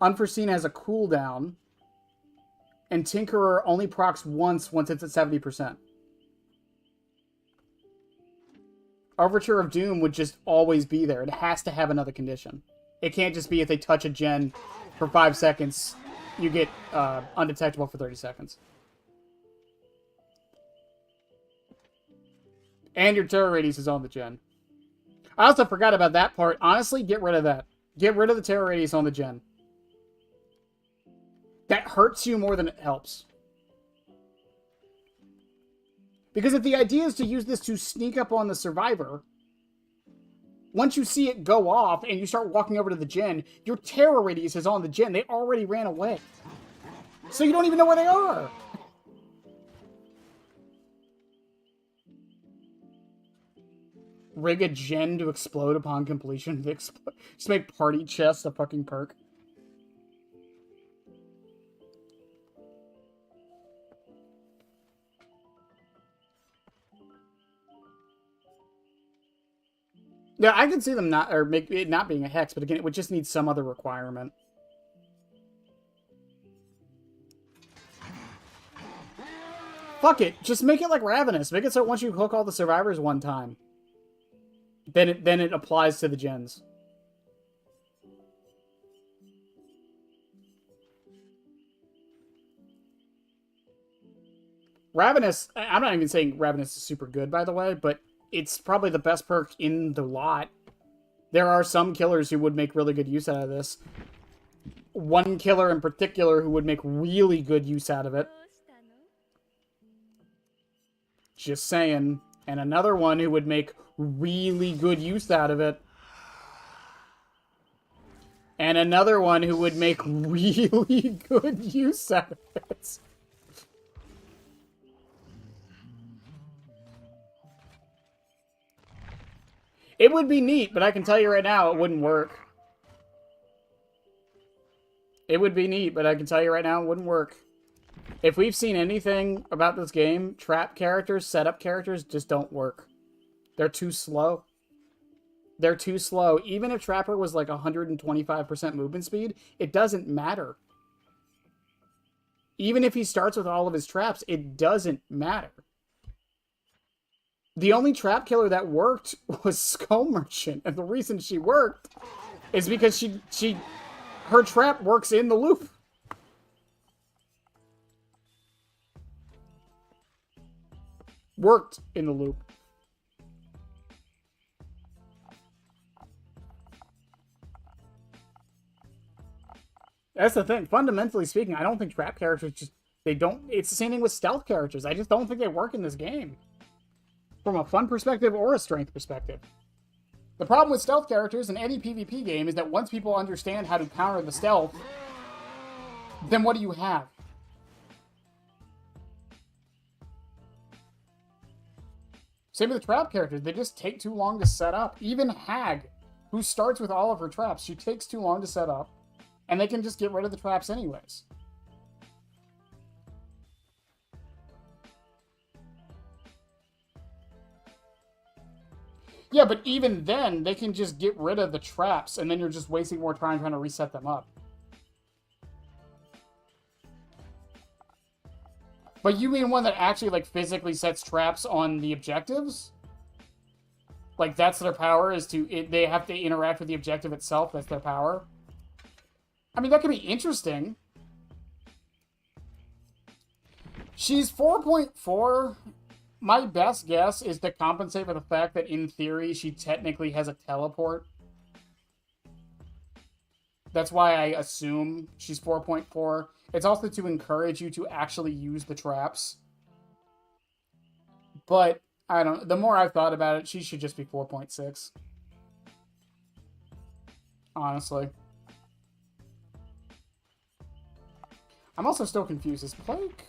Unforeseen has a cooldown. And Tinkerer only procs once it's at 70%. Overture of Doom would just always be there. It has to have another condition. It can't just be if they touch a gen for 5 seconds, you get undetectable for 30 seconds. And your terror radius is on the gen. I also forgot about that part. Honestly, get rid of that. Get rid of the terror radius on the gen. That hurts you more than it helps. Because if the idea is to use this to sneak up on the survivor, once you see it go off and you start walking over to the gen, your terror radius is on the gen. They already ran away. So you don't even know where they are. Rig a gen to explode upon completion. Just make party chest a fucking perk. Yeah, I can see them not, or make it not being a hex, but again, it would just need some other requirement. Fuck it, just make it like Ravenous. Make it so once you hook all the survivors one time, then it applies to the gens. Ravenous, I'm not even saying Ravenous is super good, by the way, but it's probably the best perk in the lot. There are some killers who would make really good use out of this. one killer in particular who would make really good use out of it. Just saying. And another one who would make really good use out of it. And another one who would make really good use out of it. It would be neat, but I can tell you right now, it wouldn't work. It would be neat, but I can tell you right now, it wouldn't work. If we've seen anything about this game, trap characters, setup characters just don't work. They're too slow. They're too slow. Even if Trapper was like 125% movement speed, it doesn't matter. Even if he starts with all of his traps, it doesn't matter. The only trap killer that worked was Skull Merchant, and the reason she worked is because her trap works in the loop. Worked in the loop. That's the thing. Fundamentally speaking, I don't think trap characters just... It's the same thing with stealth characters. I just don't think they work in this game. From a fun perspective or a strength perspective. The problem with stealth characters in any PvP game is that once people understand how to counter the stealth, then what do you have? Same with the trap characters. They just take too long to set up. Even Hag, who starts with all of her traps, she takes too long to set up. And they can just get rid of the traps anyways. Yeah, but even then, they can just get rid of the traps, and then you're just wasting more time trying to reset them up. But you mean one that actually, like, physically sets traps on the objectives? Like, that's their power, is they have to interact with the objective itself, that's their power? I mean, that could be interesting. She's 4.4. My best guess is to compensate for the fact that, in theory, she technically has a teleport. That's why I assume she's 4.4. It's also to encourage you to actually use the traps. But, I don't know. The more I've thought about it, she should just be 4.6. Honestly. I'm also still confused. Is Plague...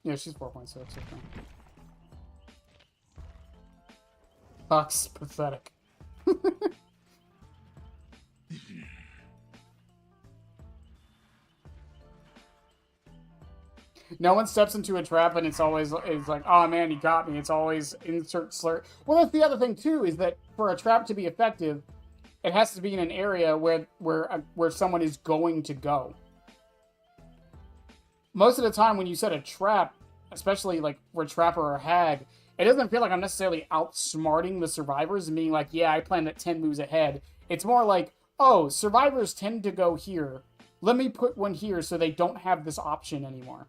Yeah, she's 4.6. Okay. Huck's pathetic. No one steps into a trap and it's like, oh man, you got me. It's always insert slur. Well, that's the other thing too, is that for a trap to be effective, it has to be in an area where someone is going to go. Most of the time when you set a trap, especially like for Trapper or Hag, it doesn't feel like I'm necessarily outsmarting the survivors and being like, yeah, I planned it 10 moves ahead. It's more like, oh, survivors tend to go here. Let me put one here so they don't have this option anymore.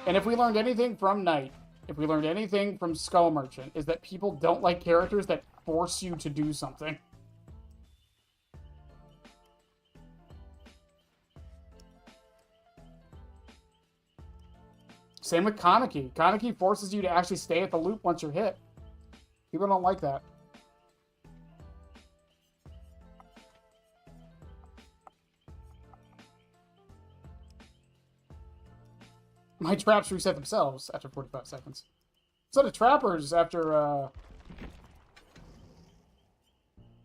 And if we learned anything from Knight, if we learned anything from Skull Merchant, is that people don't like characters that force you to do something. Same with Kaneki. Kaneki forces you to actually stay at the loop once you're hit. People don't like that. My traps reset themselves after 45 seconds. So the trappers after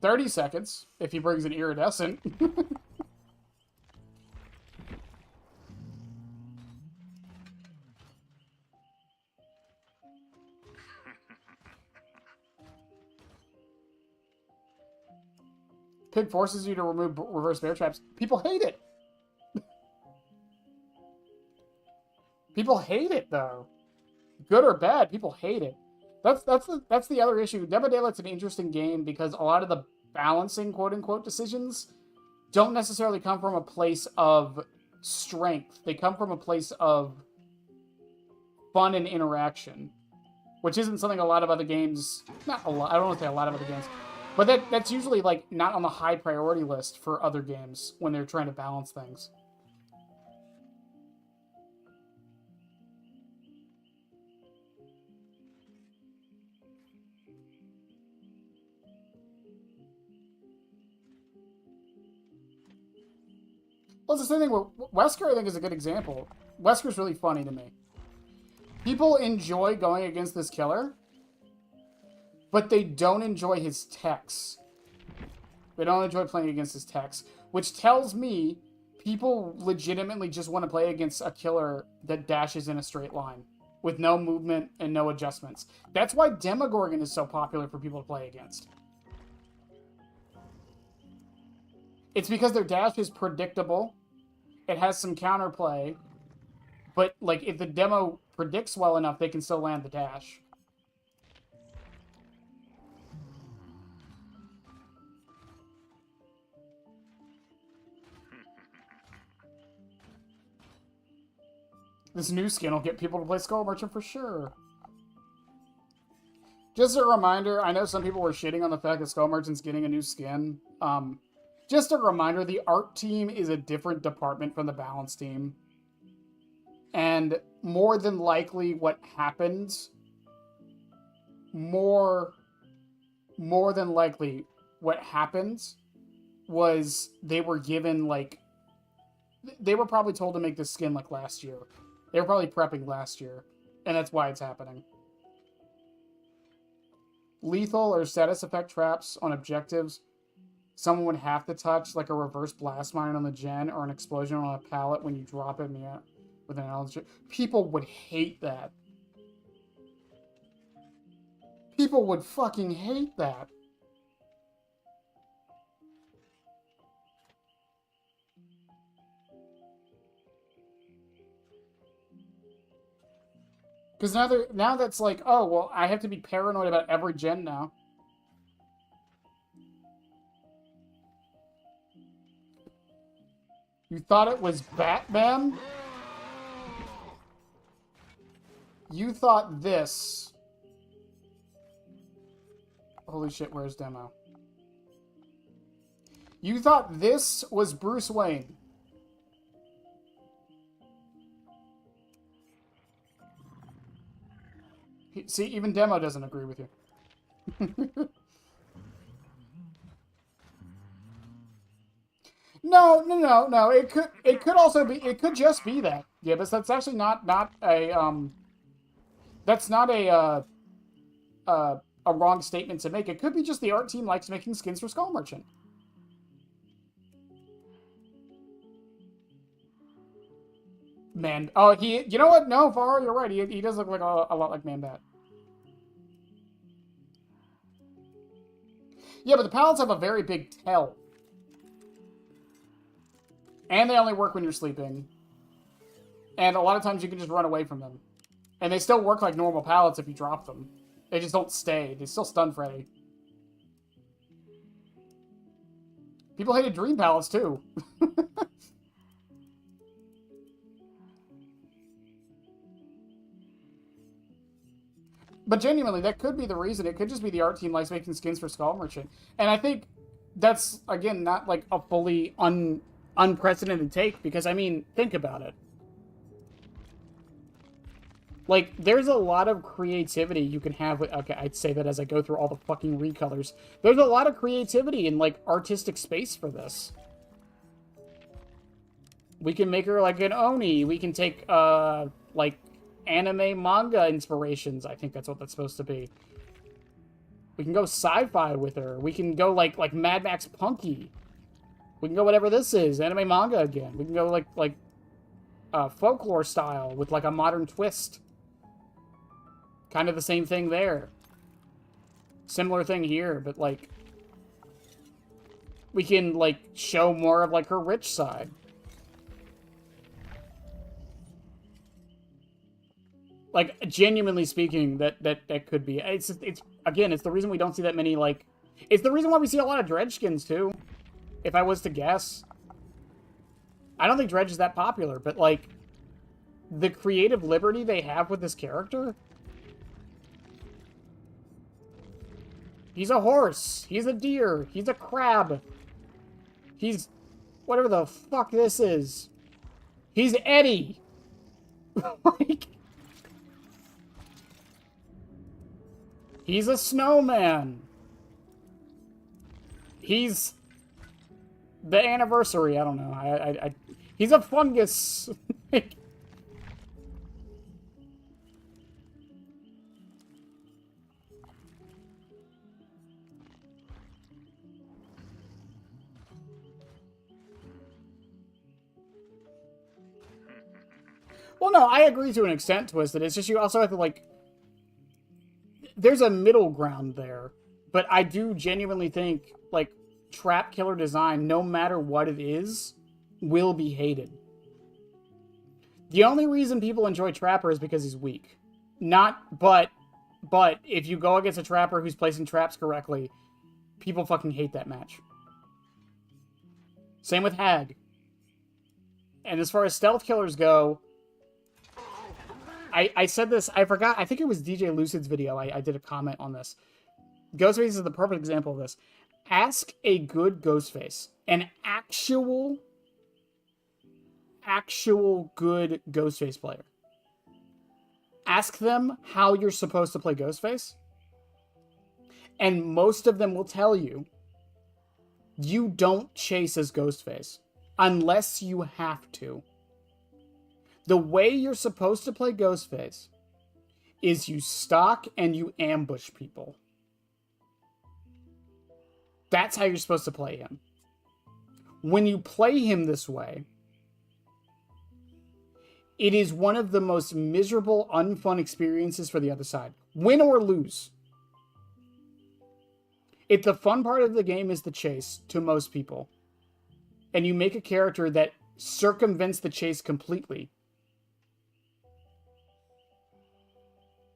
30 seconds, if he brings an iridescent. Pig forces you to remove reverse bear traps. People hate it. People hate it, though. Good or bad, people hate it. That's the other issue. Dead by Daylight's an interesting game because a lot of the balancing, quote-unquote, decisions don't necessarily come from a place of strength. They come from a place of fun and interaction, which isn't something a lot of other games, not a lot, I don't want to say a lot of other games, but that's usually like not on the high priority list for other games when they're trying to balance things. Well, it's the same thing with Wesker, I think, is a good example. Wesker's really funny to me. People enjoy going against this killer, but they don't enjoy his techs. They don't enjoy playing against his techs, which tells me people legitimately just want to play against a killer that dashes in a straight line with no movement and no adjustments. That's why Demogorgon is so popular for people to play against. It's because their dash is predictable. It has some counterplay. But, like, if the demo predicts well enough, they can still land the dash. This new skin will get people to play Skull Merchant for sure. Just a reminder, I know some people were shitting on the fact that Skull Merchant's getting a new skin. Just a reminder, the art team is a different department from the balance team. And more than likely what happened, more than likely what happened was they were given, like, they were probably told to make this skin like last year. They were probably prepping last year, and that's why it's happening. Lethal or status effect traps on objectives someone would have to touch, like a reverse blast mine on the gen or an explosion on a pallet when you drop it with an LG. People would hate that. People would fucking hate that. Because now that's like, oh, well, I have to be paranoid about every gen now. You thought it was Batman? You thought this... Holy shit, where's demo? You thought this was Bruce Wayne. See, even demo doesn't agree with you. No. It could also be. It could just be that. Yeah, but that's actually not a That's not a wrong statement to make. It could be just the art team likes making skins for Skull Merchant. Man, oh, you know what? No, Far, you're right. He does look like a lot like Man-Bat. Yeah, but the pallets have a very big tail. And they only work when you're sleeping. And a lot of times you can just run away from them. And they still work like normal pallets if you drop them. They just don't stay. They still stun Freddy. People hated Dream Pallets, too. But genuinely, that could be the reason. It could just be the art team likes making skins for Skull Merchant. And I think that's, again, not like a fully unprecedented take. Because, I mean, think about it. Like, there's a lot of creativity you can have with... Okay, I'd say that as I go through all the fucking recolors. There's a lot of creativity and, like, artistic space for this. We can make her like an Oni. We can take, like, anime manga inspirations. I think that's what that's supposed to be. We can go sci-fi with her. We can go, like Mad Max Punky. We can go whatever this is. Anime manga again. We can go, like folklore style with, like, a modern twist. Kind of the same thing there. Similar thing here, but, like, we can, like, show more of, like, her rich side. Like, genuinely speaking, that could be. It's again, it's the reason we don't see that many, like... It's the reason why we see a lot of Dredge skins, too. If I was to guess. I don't think Dredge is that popular, but, like... the creative liberty they have with this character. He's a horse. He's a deer. He's a crab. He's whatever the fuck this is. He's Eddie. Like, he's a snowman. He's the anniversary. I don't know. He's a fungus. Well, no, I agree to an extent, Twisted. It's just you also have to, like... There's a middle ground there. But I do genuinely think, like, trap killer design, no matter what it is, will be hated. The only reason people enjoy Trapper is because he's weak. But if you go against a Trapper who's placing traps correctly, people fucking hate that match. Same with Hag. And as far as stealth killers go... I said this, I forgot, I think it was DJ Lucid's video, I did a comment on this. Ghostface is the perfect example of this. Ask a good Ghostface, an actual good Ghostface player. Ask them how you're supposed to play Ghostface, and most of them will tell you, you don't chase as Ghostface, unless you have to. The way you're supposed to play Ghostface is you stalk and you ambush people. That's how you're supposed to play him. When you play him this way, it is one of the most miserable, unfun experiences for the other side. Win or lose. If the fun part of the game is the chase to most people, and you make a character that circumvents the chase completely,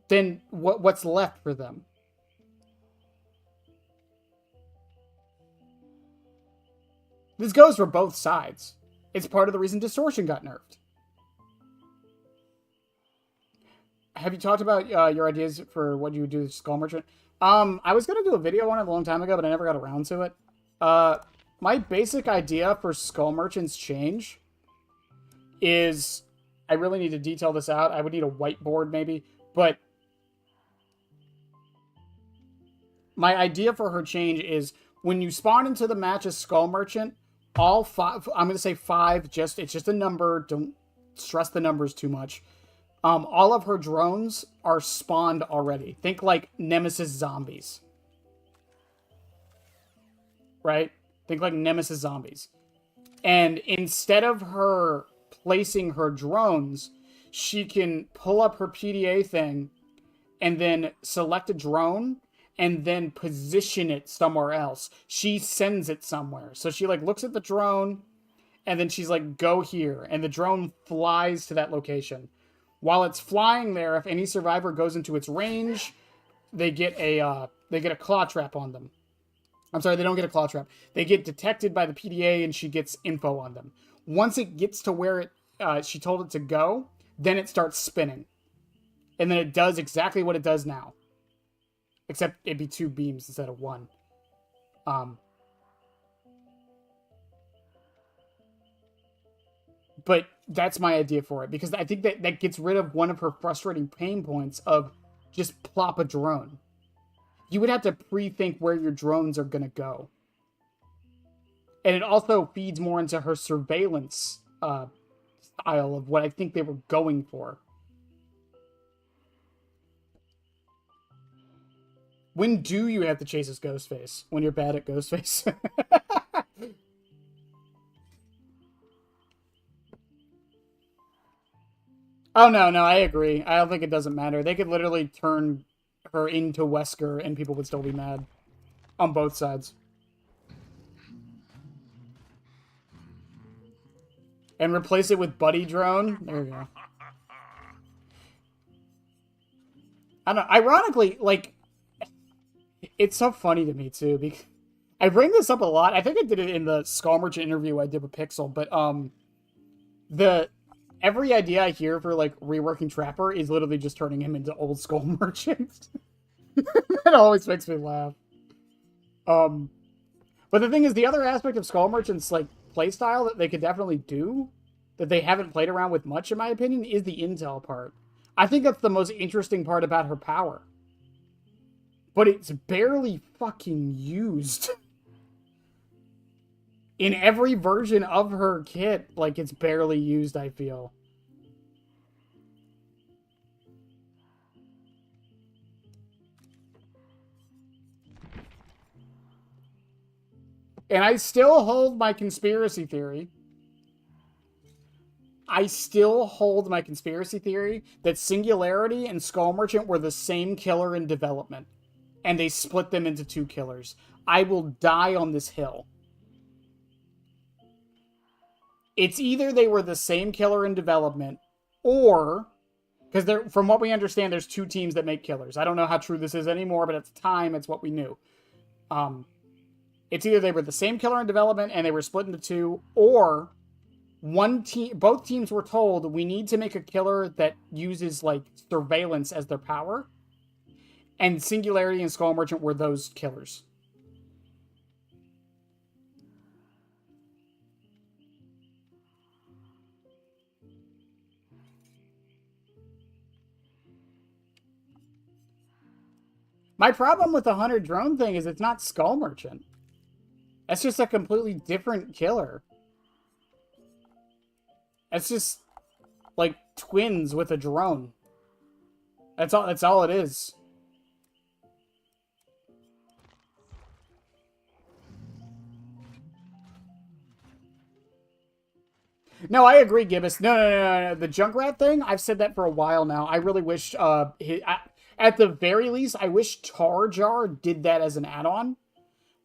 then what's left for them? This goes for both sides. It's part of the reason Distortion got nerfed. Have you talked about your ideas for what you would do with Skull Merchant? I was going to do a video on it a long time ago, but I never got around to it. My basic idea for Skull Merchant's change is... I really need to detail this out. I would need a whiteboard, maybe. But my idea for her change is when you spawn into the match as Skull Merchant, all five, I'm going to say five, it's just a number, don't stress the numbers too much. All of her drones are spawned already. Think like Nemesis zombies. Right? Think like Nemesis zombies. And instead of her placing her drones, she can pull up her PDA thing and then select a drone and then position it somewhere else. She sends it somewhere. So she like looks at the drone and then she's like, go here. And the drone flies to that location. While it's flying there, if any survivor goes into its range, they get a claw trap on them. I'm sorry, they don't get a claw trap. They get detected by the PDA and she gets info on them. Once it gets to where she told it to go, then it starts spinning. And then it does exactly what it does now. Except it'd be 2 beams instead of 1. But that's my idea for it. Because I think that gets rid of one of her frustrating pain points of just plop a drone. You would have to pre-think where your drones are going to go. And it also feeds more into her surveillance style of what I think they were going for. When do you have to chase as Ghostface? When you're bad at Ghostface? Oh, no, I agree. I don't think it doesn't matter. They could literally turn her into Wesker and people would still be mad. On both sides. And replace it with Buddy Drone. There we go. I don't know. Ironically, like... It's so funny to me, too, because I bring this up a lot. I think I did it in the Skull Merchant interview I did with Pixel, but, every idea I hear for like reworking Trapper is literally just turning him into old Skull Merchant. That always makes me laugh. But the thing is, the other aspect of Skull Merchant's like playstyle that they could definitely do, that they haven't played around with much, in my opinion, is the intel part. I think that's the most interesting part about her power. But it's barely fucking used. In every version of her kit, like, it's barely used, I feel. And I still hold my conspiracy theory. I still hold my conspiracy theory that Singularity and Skull Merchant were the same killer in development. And they split them into two killers. I will die on this hill. It's either they were the same killer in development, or, because from what we understand, there's two teams that make killers. I don't know how true this is anymore, but at the time, it's what we knew. It's either they were the same killer in development and they were split into two, or both teams were told we need to make a killer that uses like surveillance as their power, and Singularity and Skull Merchant were those killers. My problem with the Hunter drone thing is it's not Skull Merchant. That's just a completely different killer. It's just like twins with a drone. That's all it is. No, I agree, Gibbous. No. The Junkrat thing, I've said that for a while now. I really wish, at the very least, I wish Tar Jar did that as an add-on,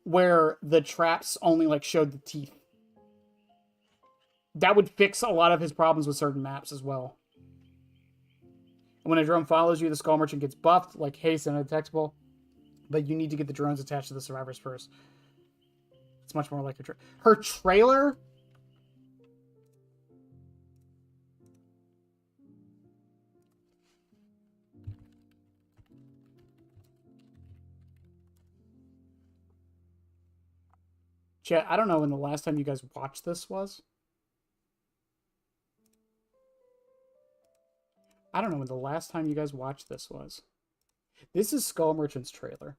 where the traps only, like, showed the teeth. That would fix a lot of his problems with certain maps as well. And when a drone follows you, the Skull Merchant gets buffed, like haste and undetectable, but you need to get the drones attached to the survivors first. It's much more like her trailer. Chat, I don't know when the last time you guys watched this was. I don't know when the last time you guys watched this was. This is Skull Merchant's trailer.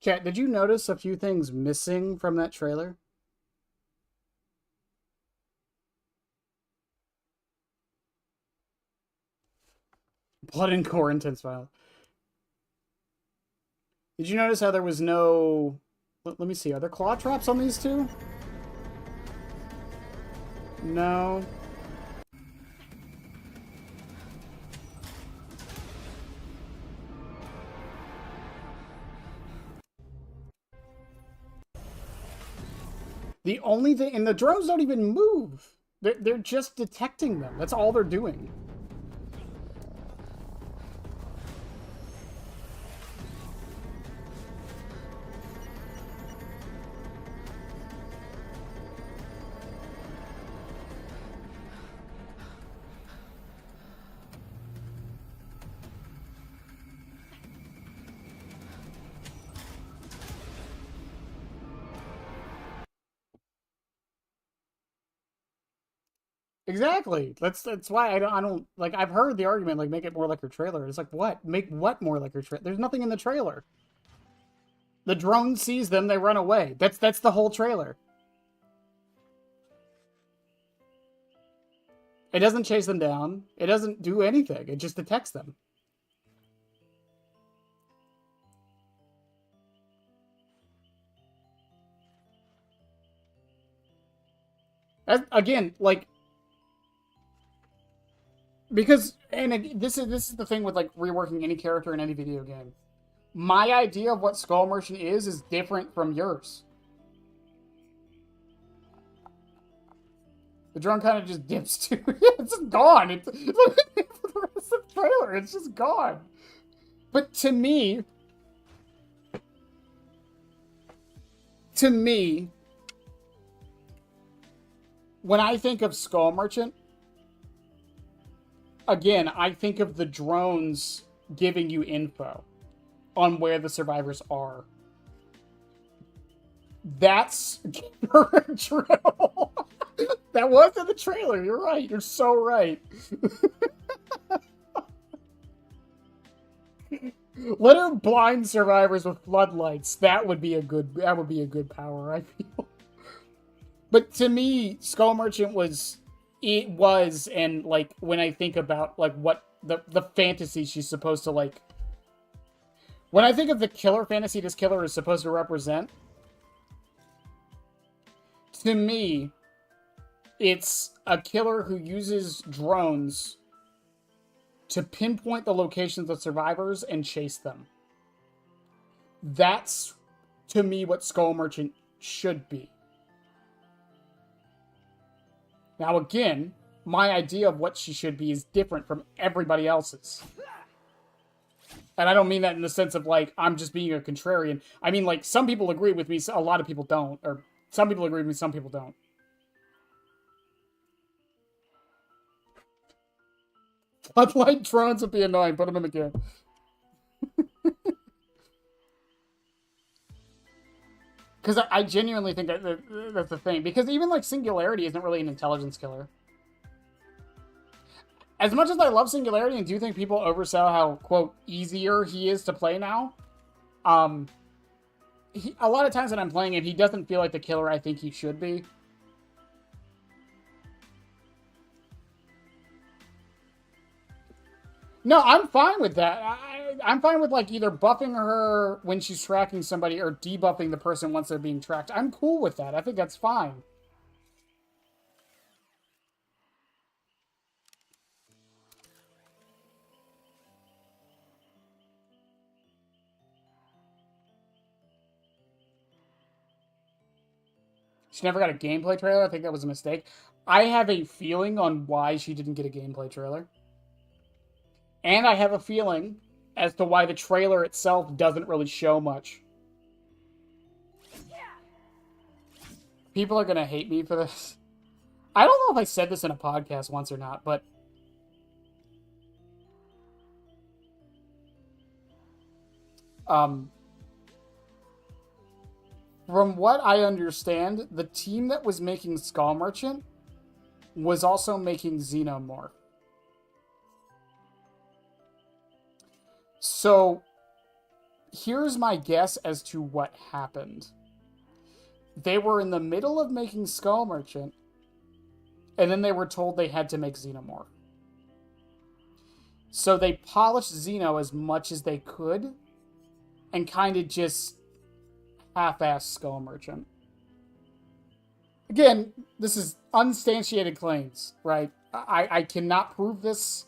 Chat, did you notice a few things missing from that trailer? Blood and Gore intense violence. Did you notice how there was no... Let me see, are there claw traps on these two? No. The only thing... And the drones don't even move. They're just detecting them. That's all they're doing. Exactly. That's why I don't like. I've heard the argument like make it more like your trailer. It's like what? Make what more like your trailer? There's nothing in the trailer. The drone sees them, they run away. That's the whole trailer. It doesn't chase them down. It doesn't do anything. It just detects them. Again, like because this is the thing with like reworking any character in any video game. My idea of what Skull Merchant is different from yours. The drone kind of just dips too. It's just gone. It's for the rest of the trailer. It's just gone. But to me, when I think of Skull Merchant, again, I think of the drones giving you info on where the survivors are. That's drill. That was in the trailer. You're right. You're so right. Let her blind survivors with floodlights. That would be a good power, I feel. But to me, Skull Merchant was and like when I think about like what the fantasy she's supposed to like, when I think of the killer fantasy this killer is supposed to represent, to me, it's a killer who uses drones to pinpoint the locations of survivors and chase them. That's, to me, what Skull Merchant should be. Now, again, my idea of what she should be is different from everybody else's. And I don't mean that in the sense of, like, I'm just being a contrarian. I mean, like, some people agree with me, a lot of people don't. Or some people agree with me, some people don't. Floodlight drones would be annoying. Put them in the game. Because I genuinely think that's the thing. Because even, like, Singularity isn't really an intelligence killer. As much as I love Singularity and do think people oversell how, quote, easier he is to play now, a lot of times when I'm playing him, he doesn't feel like the killer I think he should be. No, I'm fine with that. I'm fine with, like, either buffing her when she's tracking somebody or debuffing the person once they're being tracked. I'm cool with that. I think that's fine. She never got a gameplay trailer. I think that was a mistake. I have a feeling on why she didn't get a gameplay trailer. And I have a feeling as to why the trailer itself doesn't really show much. People are going to hate me for this. I don't know if I said this in a podcast once or not, but from what I understand, the team that was making Skull Merchant was also making Xenomorph. So, here's my guess as to what happened. They were in the middle of making Skull Merchant, and then they were told they had to make Xenomorph. So they polished Xeno as much as they could, and kind of just half-assed Skull Merchant. Again, this is unsubstantiated claims, right? I cannot prove this.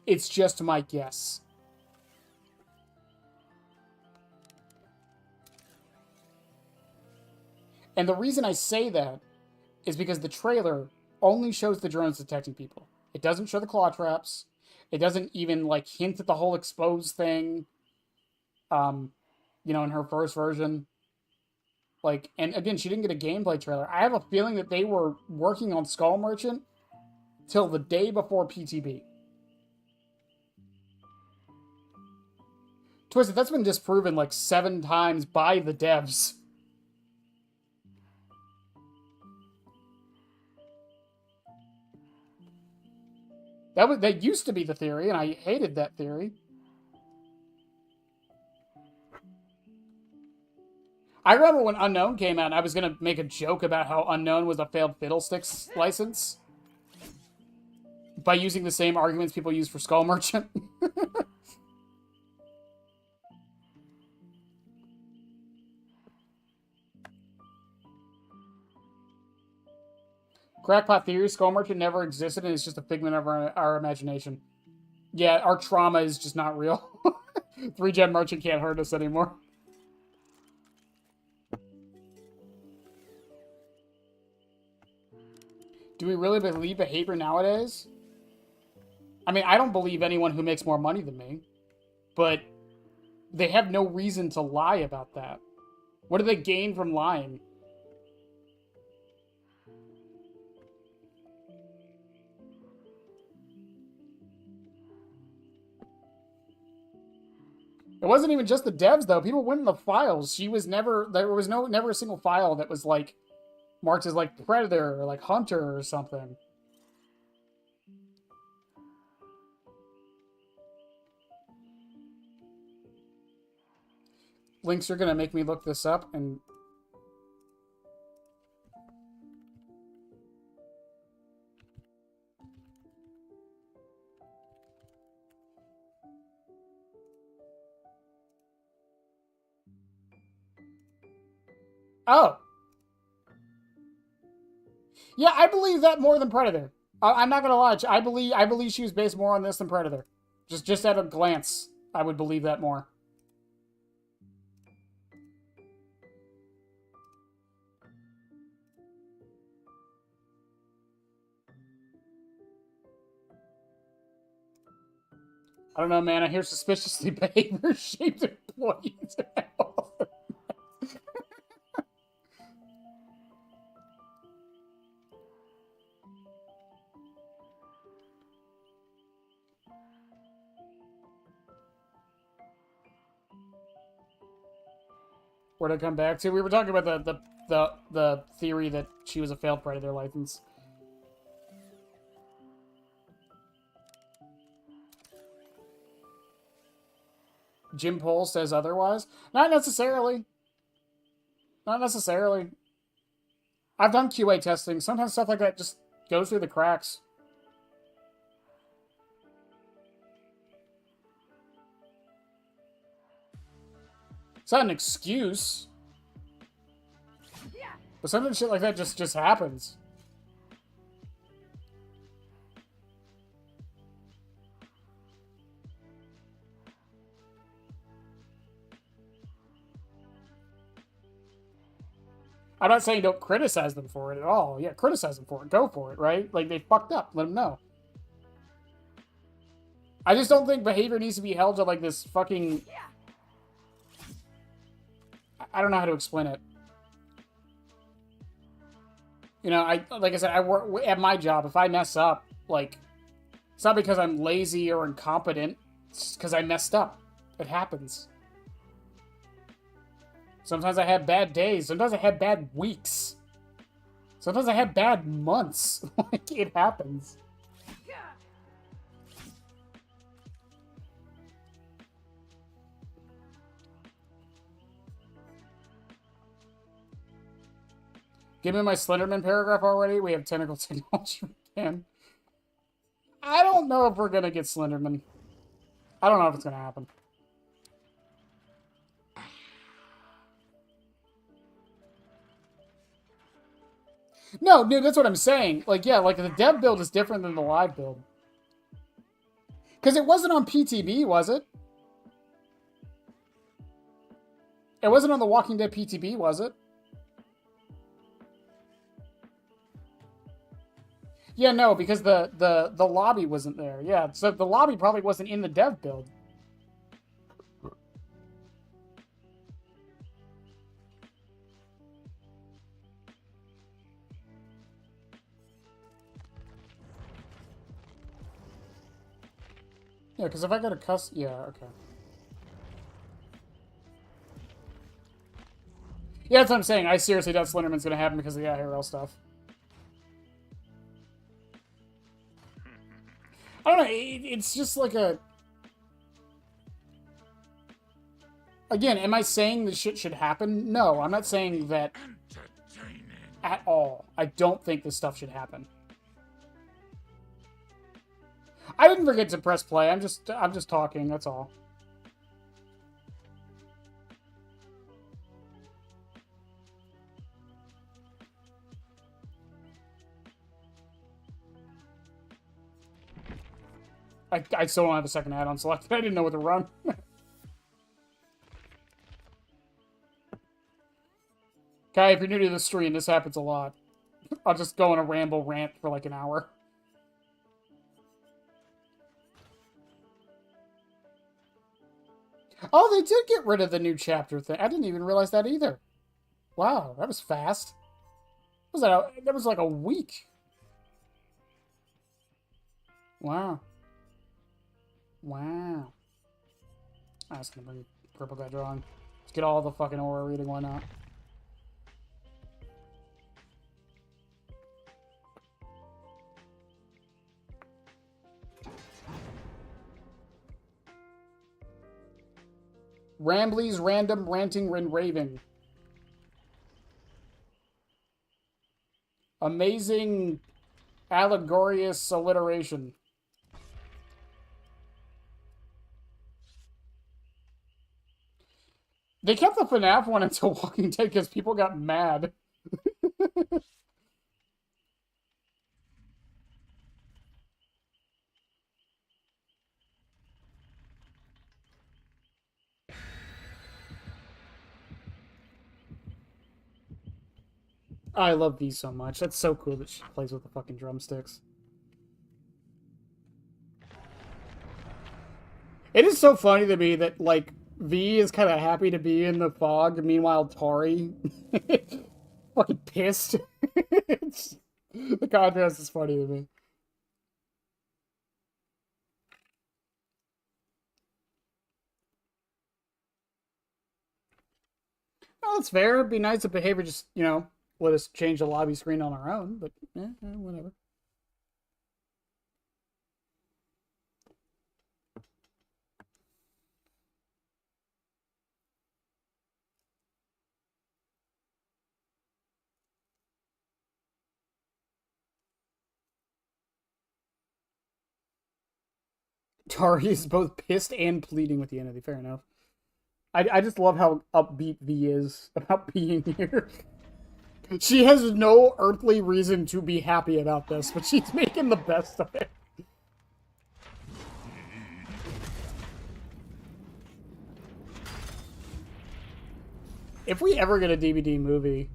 It's just my guess. And the reason I say that is because the trailer only shows the drones detecting people. It doesn't show the claw traps. It doesn't even, like, hint at the whole exposed thing. You know, in her first version. Like, and again, she didn't get a gameplay trailer. I have a feeling that they were working on Skull Merchant till the day before PTB. Twisted, that's been disproven like 7 times by the devs. That used to be the theory, and I hated that theory. I remember when Unknown came out, and I was gonna make a joke about how Unknown was a failed Fiddlesticks license by using the same arguments people use for Skull Merchant. Crackpot theory, Skull Merchant never existed and it's just a figment of our imagination. Yeah, our trauma is just not real. 3-Gen Merchant can't hurt us anymore. Do we really believe behavior nowadays? I mean, I don't believe anyone who makes more money than me. But they have no reason to lie about that. What do they gain from lying? It wasn't even just the devs, though. People went in the files. There was never a single file that was, like, marked as, like, Predator or, like, Hunter or something. Links are gonna make me look this up, and... Oh! Yeah, I believe that more than Predator. I'm not gonna lie. I believe she was based more on this than Predator. Just at a glance, I would believe that more. I don't know, man. I hear suspiciously behavior-shaped employees. Where'd I come back to? We were talking about the theory that she was a failed Predator license. Jim Pohl says otherwise. Not necessarily. Not necessarily. I've done QA testing. Sometimes stuff like that just goes through the cracks. It's not an excuse. But sometimes shit like that just happens. I'm not saying don't criticize them for it at all. Yeah, criticize them for it. Go for it, right? Like, they fucked up. Let them know. I just don't think behavior needs to be held to, like, this fucking... I don't know how to explain it. You know, like I said, I work at my job. If I mess up, like, it's not because I'm lazy or incompetent. It's just because I messed up. It happens. Sometimes I have bad days. Sometimes I have bad weeks. Sometimes I have bad months. Like, it happens. Give me my Slenderman paragraph already. We have tentacle technology again. I don't know if we're gonna get Slenderman. I don't know if it's gonna happen. No, dude, that's what I'm saying. Like, yeah, like, the dev build is different than the live build. Because it wasn't on PTB, was it? It wasn't on the Walking Dead PTB, was it? Yeah, no, because the lobby wasn't there. Yeah, so the lobby probably wasn't in the dev build. Yeah, because if I got a yeah, okay. Yeah, that's what I'm saying. I seriously doubt Slenderman's gonna happen because of the IRL stuff. I don't know. It's just like a. Again, am I saying this shit should happen? No, I'm not saying that Entertaining. at all. I don't think this stuff should happen. I didn't forget to press play. I'm just talking. That's all. I still don't have a second add-on selected. I didn't know what to run. Okay, if you're new to the stream, this happens a lot. I'll just go on a ramble rant for like an hour. Oh, they did get rid of the new chapter thing. I didn't even realize that either. Wow, that was fast. That was like a week. Wow. Wow. I was gonna bring purple guy drawing. Let's get all the fucking aura reading, why not? Ramblies, random, ranting, and raving. Amazing, allegorious alliteration. They kept the FNAF one until Walking Dead because people got mad. I love V so much. That's so cool that she plays with the fucking drumsticks. It is so funny to me that, like, V is kind of happy to be in the fog, meanwhile Tori fucking pissed. The contrast is funny to me. Well, that's fair. It'd be nice if behavior just, you know, let us change the lobby screen on our own, but whatever. Tari is both pissed and pleading with the entity. Fair enough. I just love how upbeat V is about being here. She has no earthly reason to be happy about this, but she's making the best of it. If we ever get a DVD movie,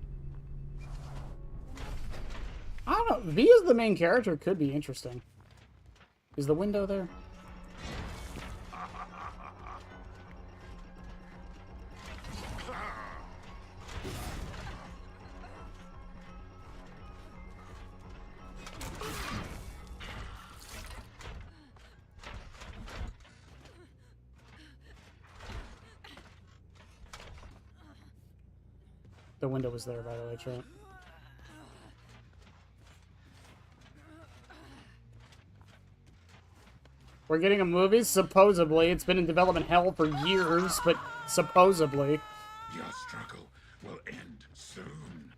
I don't know. V as the main character could be interesting. Is the window there? The window was there, by the way, Trent. We're getting a movie? Supposedly. It's been in development hell for years, but supposedly. Your struggle will end soon.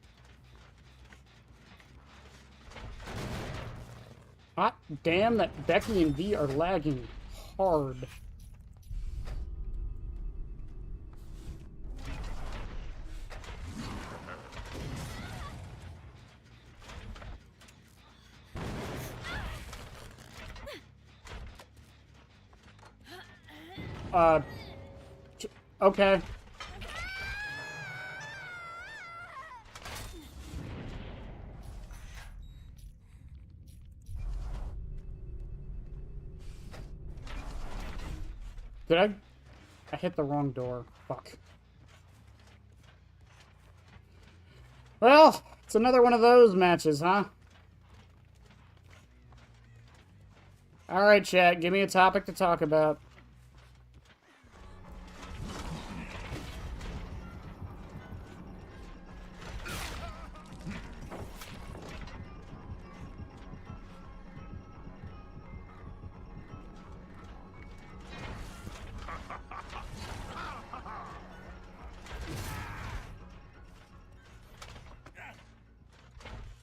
Hot damn that Becky and V are lagging hard. Okay. Did I hit the wrong door. Fuck. Well, it's another one of those matches, huh? Alright, chat, give me a topic to talk about.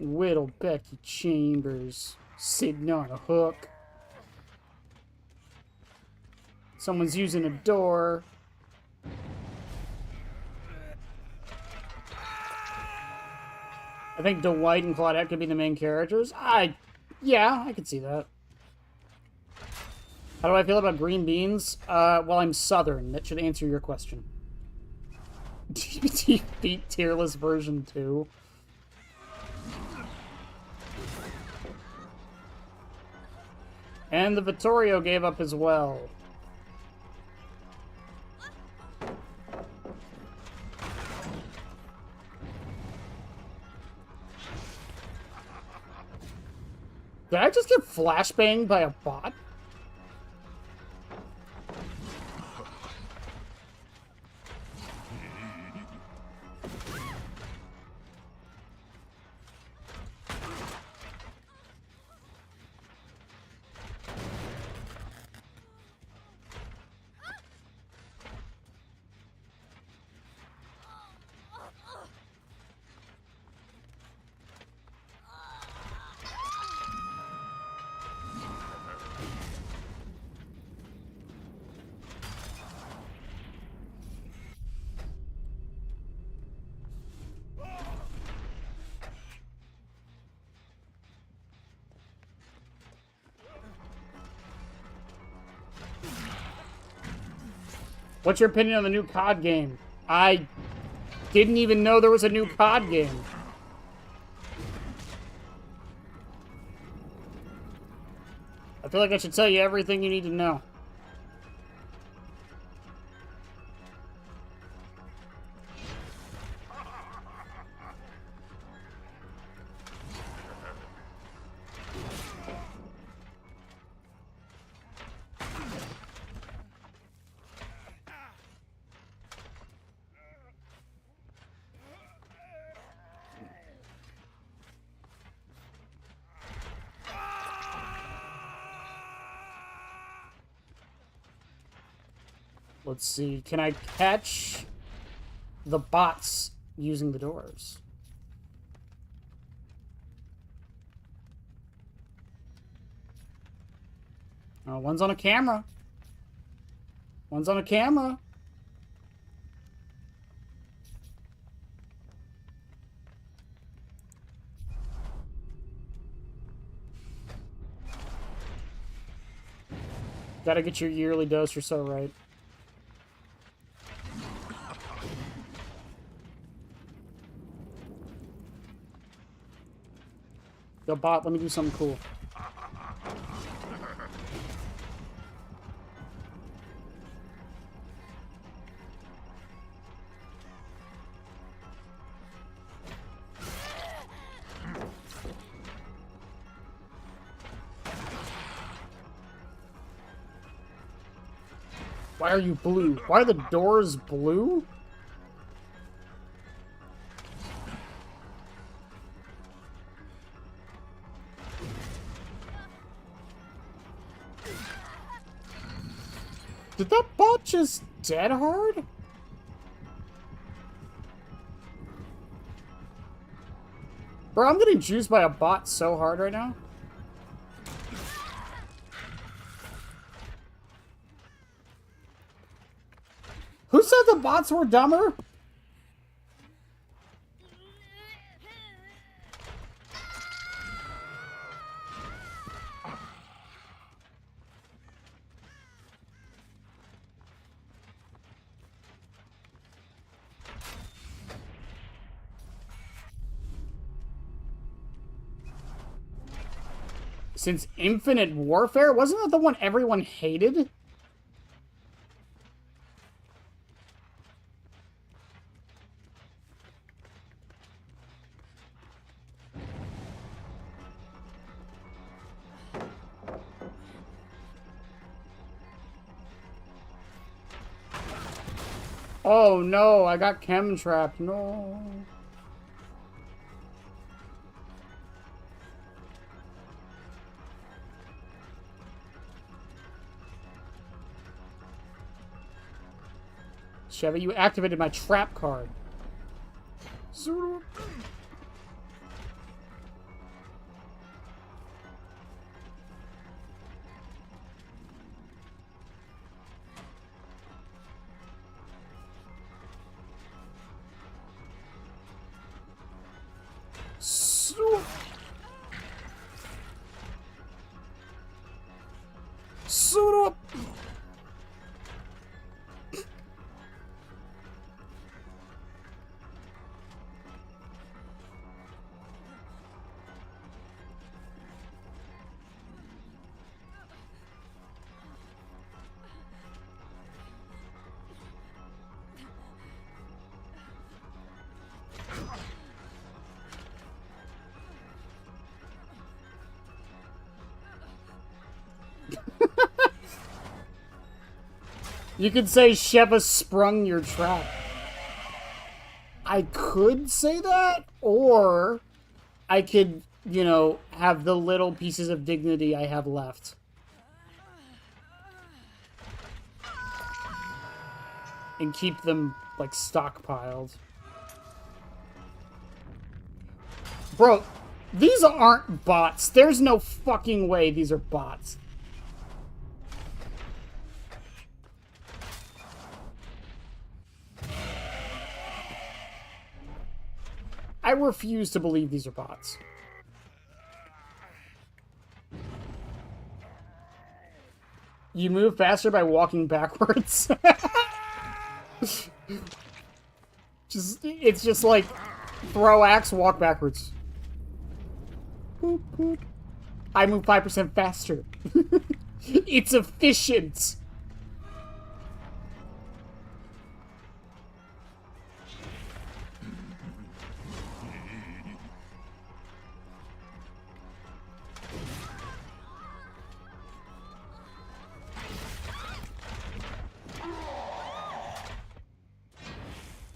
Whittle Becky Chambers sitting on a hook. Someone's using a door. I think Dwight and Claudette could be the main characters. Yeah, I could see that. How do I feel about green beans? Well, I'm Southern. That should answer your question. Defeat Tearless version 2. And the Vittorio gave up as well. Did I just get flashbanged by a bot? What's your opinion on the new COD game? I didn't even know there was a new COD game. I feel like I should tell you everything you need to know. Let's see. Can I catch the bots using the doors? Oh, one's on a camera. One's on a camera. Gotta get your yearly dose, you're so right. Yo, bot, let me do something cool. Why are you blue? Why are the doors blue? Did that bot just dead hard? Bro, I'm getting juiced by a bot so hard right now. Who said the bots were dumber? Since Infinite Warfare? Wasn't that the one everyone hated? Oh no, I got chem trapped. No. Chevy, you activated my trap card. Suit up! You could say Sheva sprung your trap. I could say that, or I could, you know, have the little pieces of dignity I have left. And keep them, like, stockpiled. Bro, these aren't bots. There's no fucking way these are bots. I refuse to believe these are bots. You move faster by walking backwards. It's just like throw axe, walk backwards. Boop, boop. I move 5% faster. It's efficient.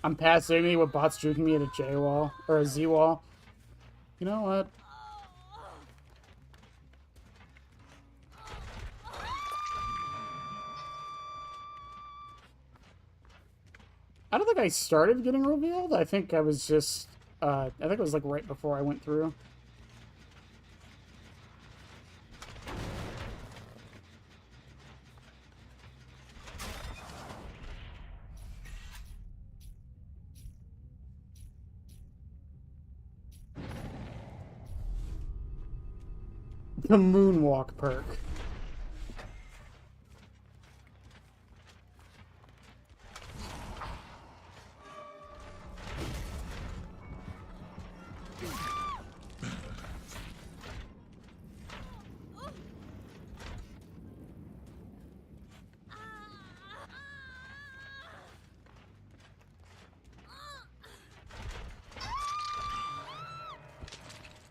I'm past enemy with bots juking me at a J wall or a Z wall. You know what? I don't think I started getting revealed. I think I was just I think it was like right before I went through. The moonwalk perk.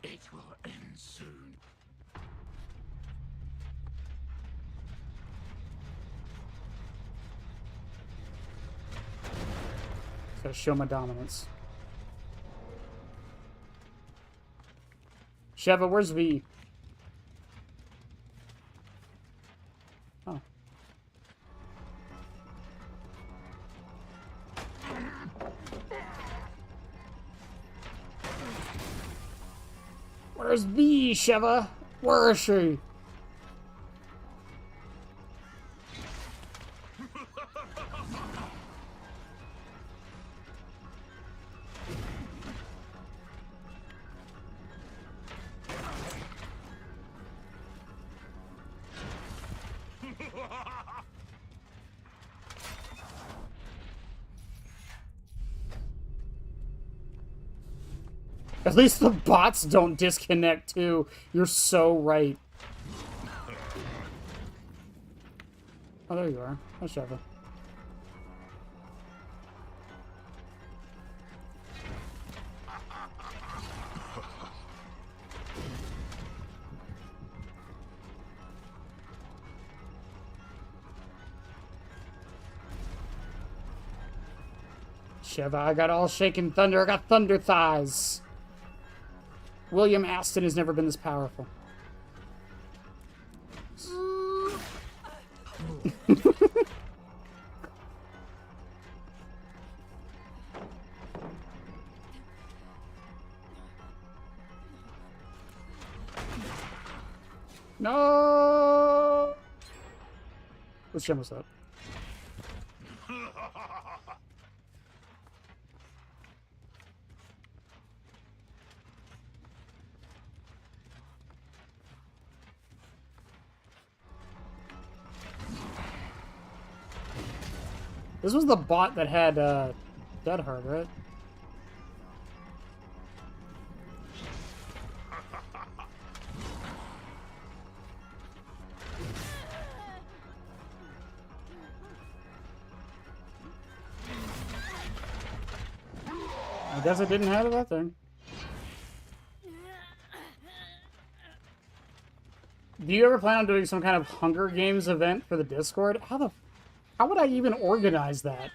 It will end soon. Gotta show my dominance. Sheva, where's V? Oh. Where's V, Sheva? Where is she? At least the bots don't disconnect, too. You're so right. Oh, there you are. Hi, Sheva. Sheva, I got all shaking thunder. I got thunder thighs. William Aston has never been this powerful. No! Let's jump us up. This was the bot that had Dead Hard, right? I guess I didn't have that thing. Do you ever plan on doing some kind of Hunger Games event for the Discord? How would I even organize that?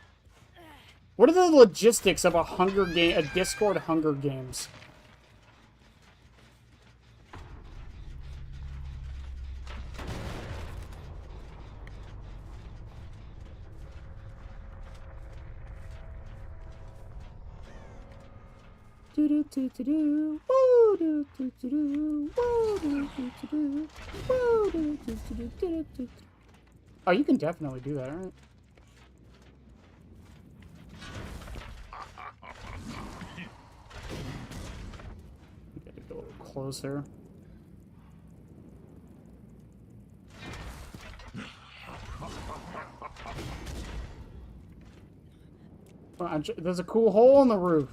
What are the logistics of a Discord Hunger Games? Oh, you can definitely do that, right? Gotta go a little closer. There's a cool hole in the roof.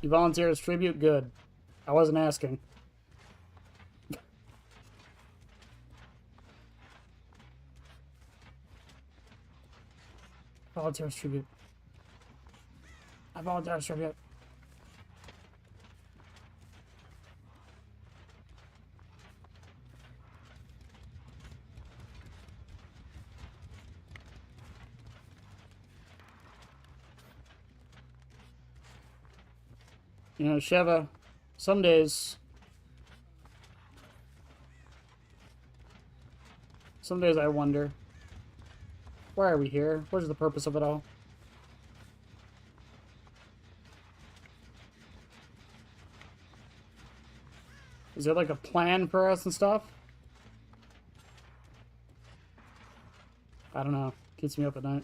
You volunteer as tribute? Good. I wasn't asking. Volunteer as tribute. I volunteer as tribute. You know, Sheva, some days I wonder, why are we here? What is the purpose of it all? Is there like a plan for us and stuff? I don't know. Keeps me up at night.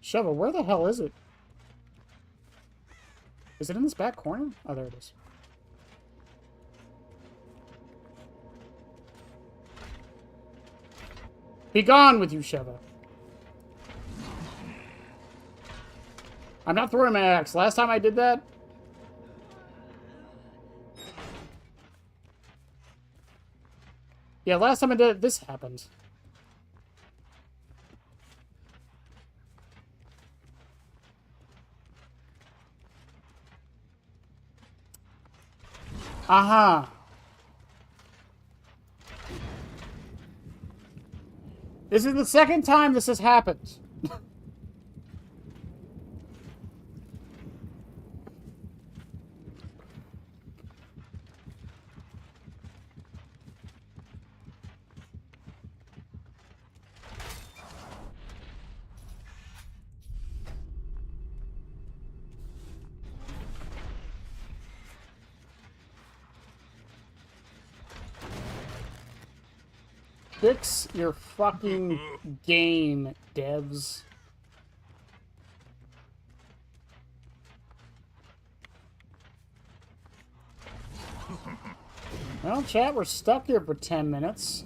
Shovel, where the hell is it? Is it in this back corner? Oh, there it is. Be gone with you, Sheva. I'm not throwing my axe. Last time I did that... Yeah, last time I did it, this happened. Aha. This is the second time this has happened. Fix your fucking game, devs. Well, chat, we're stuck here for 10 minutes.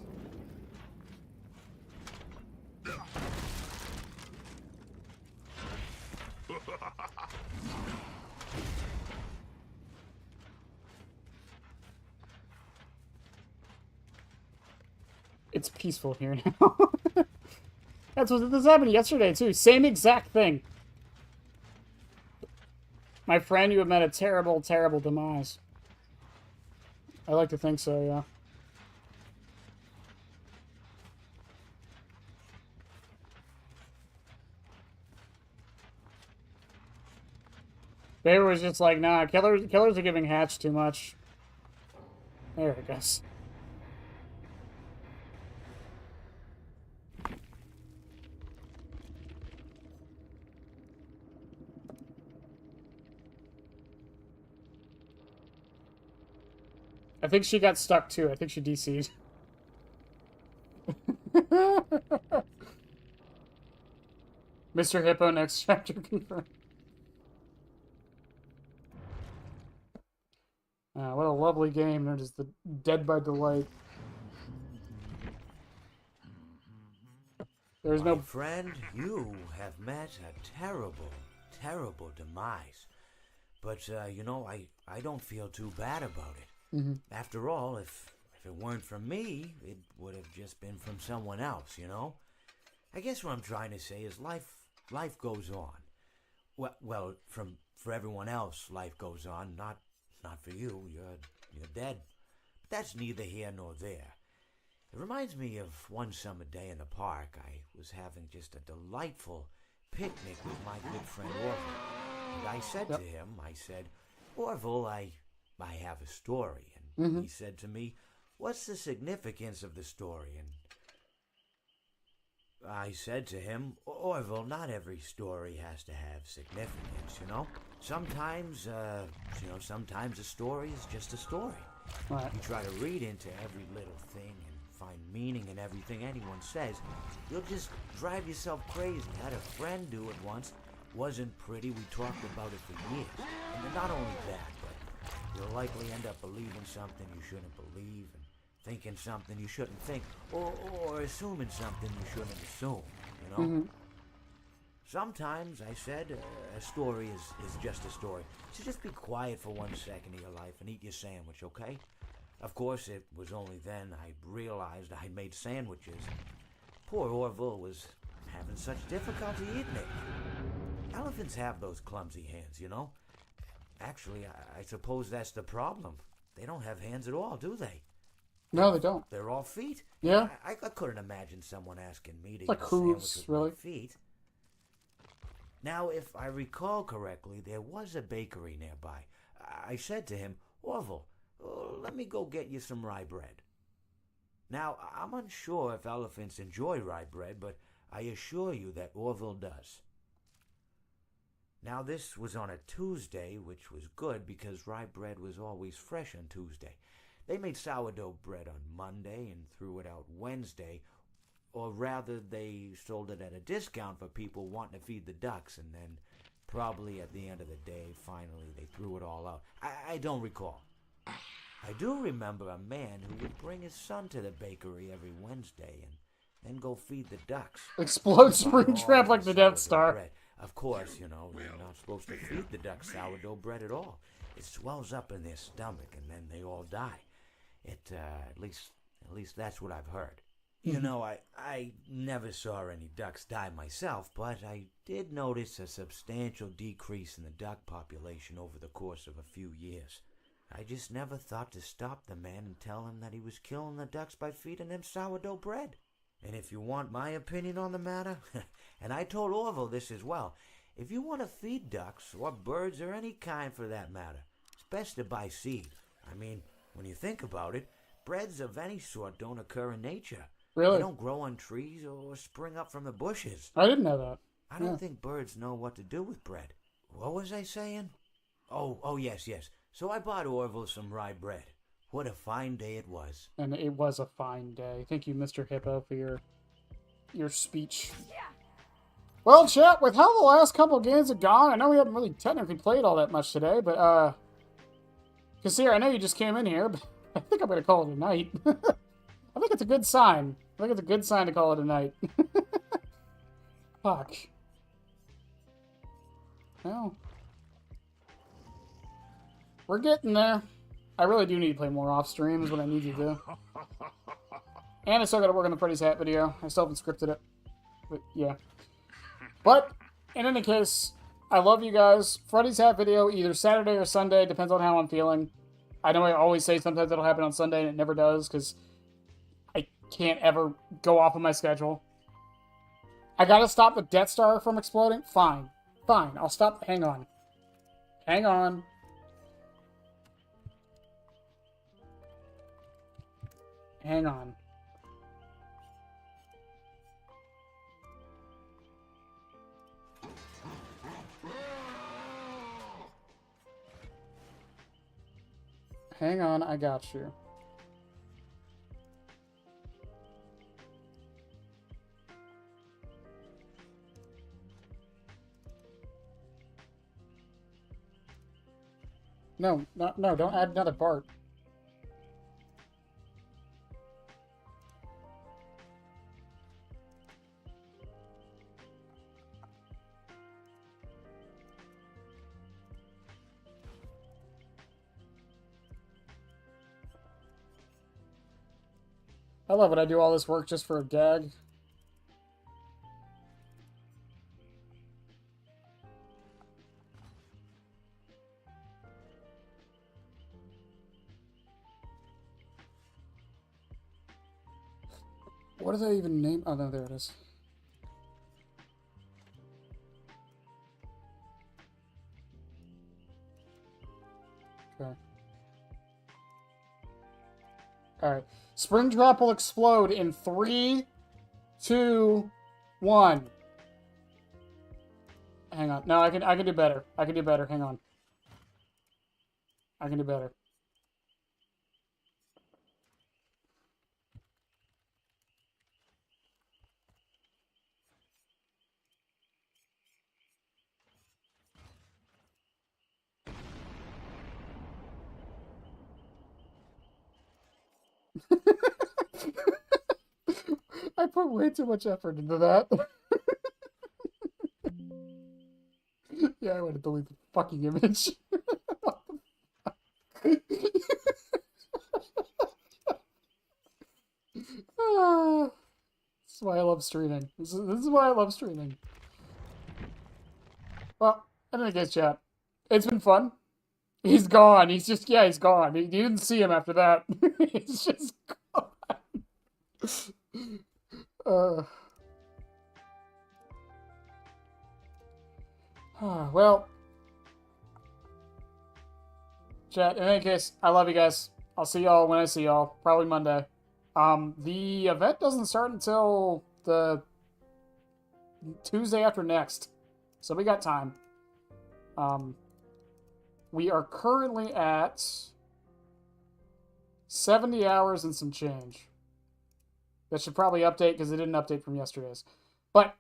It's peaceful here now. That's what this happened yesterday, too. Same exact thing. My friend, you have met a terrible, terrible demise. I like to think so, yeah. They was just like, nah, killers are giving Hatch too much. There it goes. I think she got stuck too. I think she DC'd. Mr. Hippo, next chapter confirmed. What a lovely game. They're just the Dead by Delight. There's My no... friend, you have met a terrible, terrible demise. But, you know, I don't feel too bad about it. Mm-hmm. After all, if it weren't from me, it would have just been from someone else, you know? I guess what I'm trying to say is life goes on. Well, for everyone else, life goes on, not for you. You're dead. But that's neither here nor there. It reminds me of one summer day in the park. I was having just a delightful picnic with my good friend Orville. And I said to him, Orville, I have a story. And he said to me, what's the significance of the story? And I said to him, Orville, not every story has to have significance, you know? Sometimes a story is just a story. Right. You try to read into every little thing and find meaning in everything anyone says, you'll just drive yourself crazy. I had a friend do it once. Wasn't pretty. We talked about it for years. And not only that, but you'll likely end up believing something you shouldn't believe, and thinking something you shouldn't think, or assuming something you shouldn't assume, you know? Mm-hmm. Sometimes, I said, a story is just a story. So just be quiet for 1 second of your life and eat your sandwich, okay? Of course, it was only then I realized I'd made sandwiches. Poor Orville was having such difficulty eating it. Elephants have those clumsy hands, you know? Actually, I suppose that's the problem. They don't have hands at all, do they? No, they don't. They're all feet. Yeah. I couldn't imagine someone asking me to eat like a sandwich hooves, with really. my feet. Now, if I recall correctly, there was a bakery nearby. I said to him, Orville, let me go get you some rye bread. Now, I'm unsure if elephants enjoy rye bread, but I assure you that Orville does. Now, this was on a Tuesday, which was good because rye bread was always fresh on Tuesday. They made sourdough bread on Monday and threw it out Wednesday, or rather, they sold it at a discount for people wanting to feed the ducks, and then probably at the end of the day, finally, they threw it all out. I don't recall. I do remember a man who would bring his son to the bakery every Wednesday and then go feed the ducks. Explode Springtrap like the Death Star. Bread. Of course, you know, you're not supposed to feed the ducks sourdough bread at all. It swells up in their stomach and then they all die. At least that's what I've heard. You know, I never saw any ducks die myself, but I did notice a substantial decrease in the duck population over the course of a few years. I just never thought to stop the man and tell him that he was killing the ducks by feeding them sourdough bread. And if you want my opinion on the matter, and I told Orville this as well, if you want to feed ducks, or birds, or any kind for that matter, it's best to buy seed. I mean, when you think about it, breads of any sort don't occur in nature. Really? They don't grow on trees or spring up from the bushes. I didn't know that. I don't think birds know what to do with bread. What was I saying? Oh, yes. So I bought Orville some rye bread. What a fine day it was. And it was a fine day. Thank you, Mr. Hippo, for your speech. Well, chat, with how the last couple of games have gone, I know we haven't really technically played all that much today, but, Kassir, I know you just came in here, but I think I'm going to call it a night. I think it's a good sign. I think it's a good sign to call it a night. Fuck. Well, we're getting there. I really do need to play more off stream is what I need to do. And I still got to work on the Freddy's Hat video. I still haven't scripted it. But, yeah. But, in any case, I love you guys. Freddy's Hat video either Saturday or Sunday. Depends on how I'm feeling. I know I always say sometimes it'll happen on Sunday, and it never does, because I can't ever go off of my schedule. I gotta stop the Death Star from exploding? Fine. Fine. I'll stop. Hang on. Hang on. Hang on. Hang on, I got you. No, no, don't add another part. I love it. I do all this work just for a gag. What do they even name? Oh, no, there it is. Okay. Alright. Springtrap will explode in 3, 2, 1. Hang on. No, I can do better. I can do better. Hang on. I can do better. I put way too much effort into that. Yeah, I want to delete the fucking image. Ah, this is why I love streaming. This is why I love streaming. Well, in any case, chat, it's been fun. He's gone. He's just, yeah, he's gone. You didn't see him after that. He's just gone. Well, chat, in any case, I love you guys. I'll see y'all when I see y'all. Probably Monday. The event doesn't start until the Tuesday after next. So we got time. We are currently at 70 hours and some change. That should probably update because it didn't update from yesterday's. But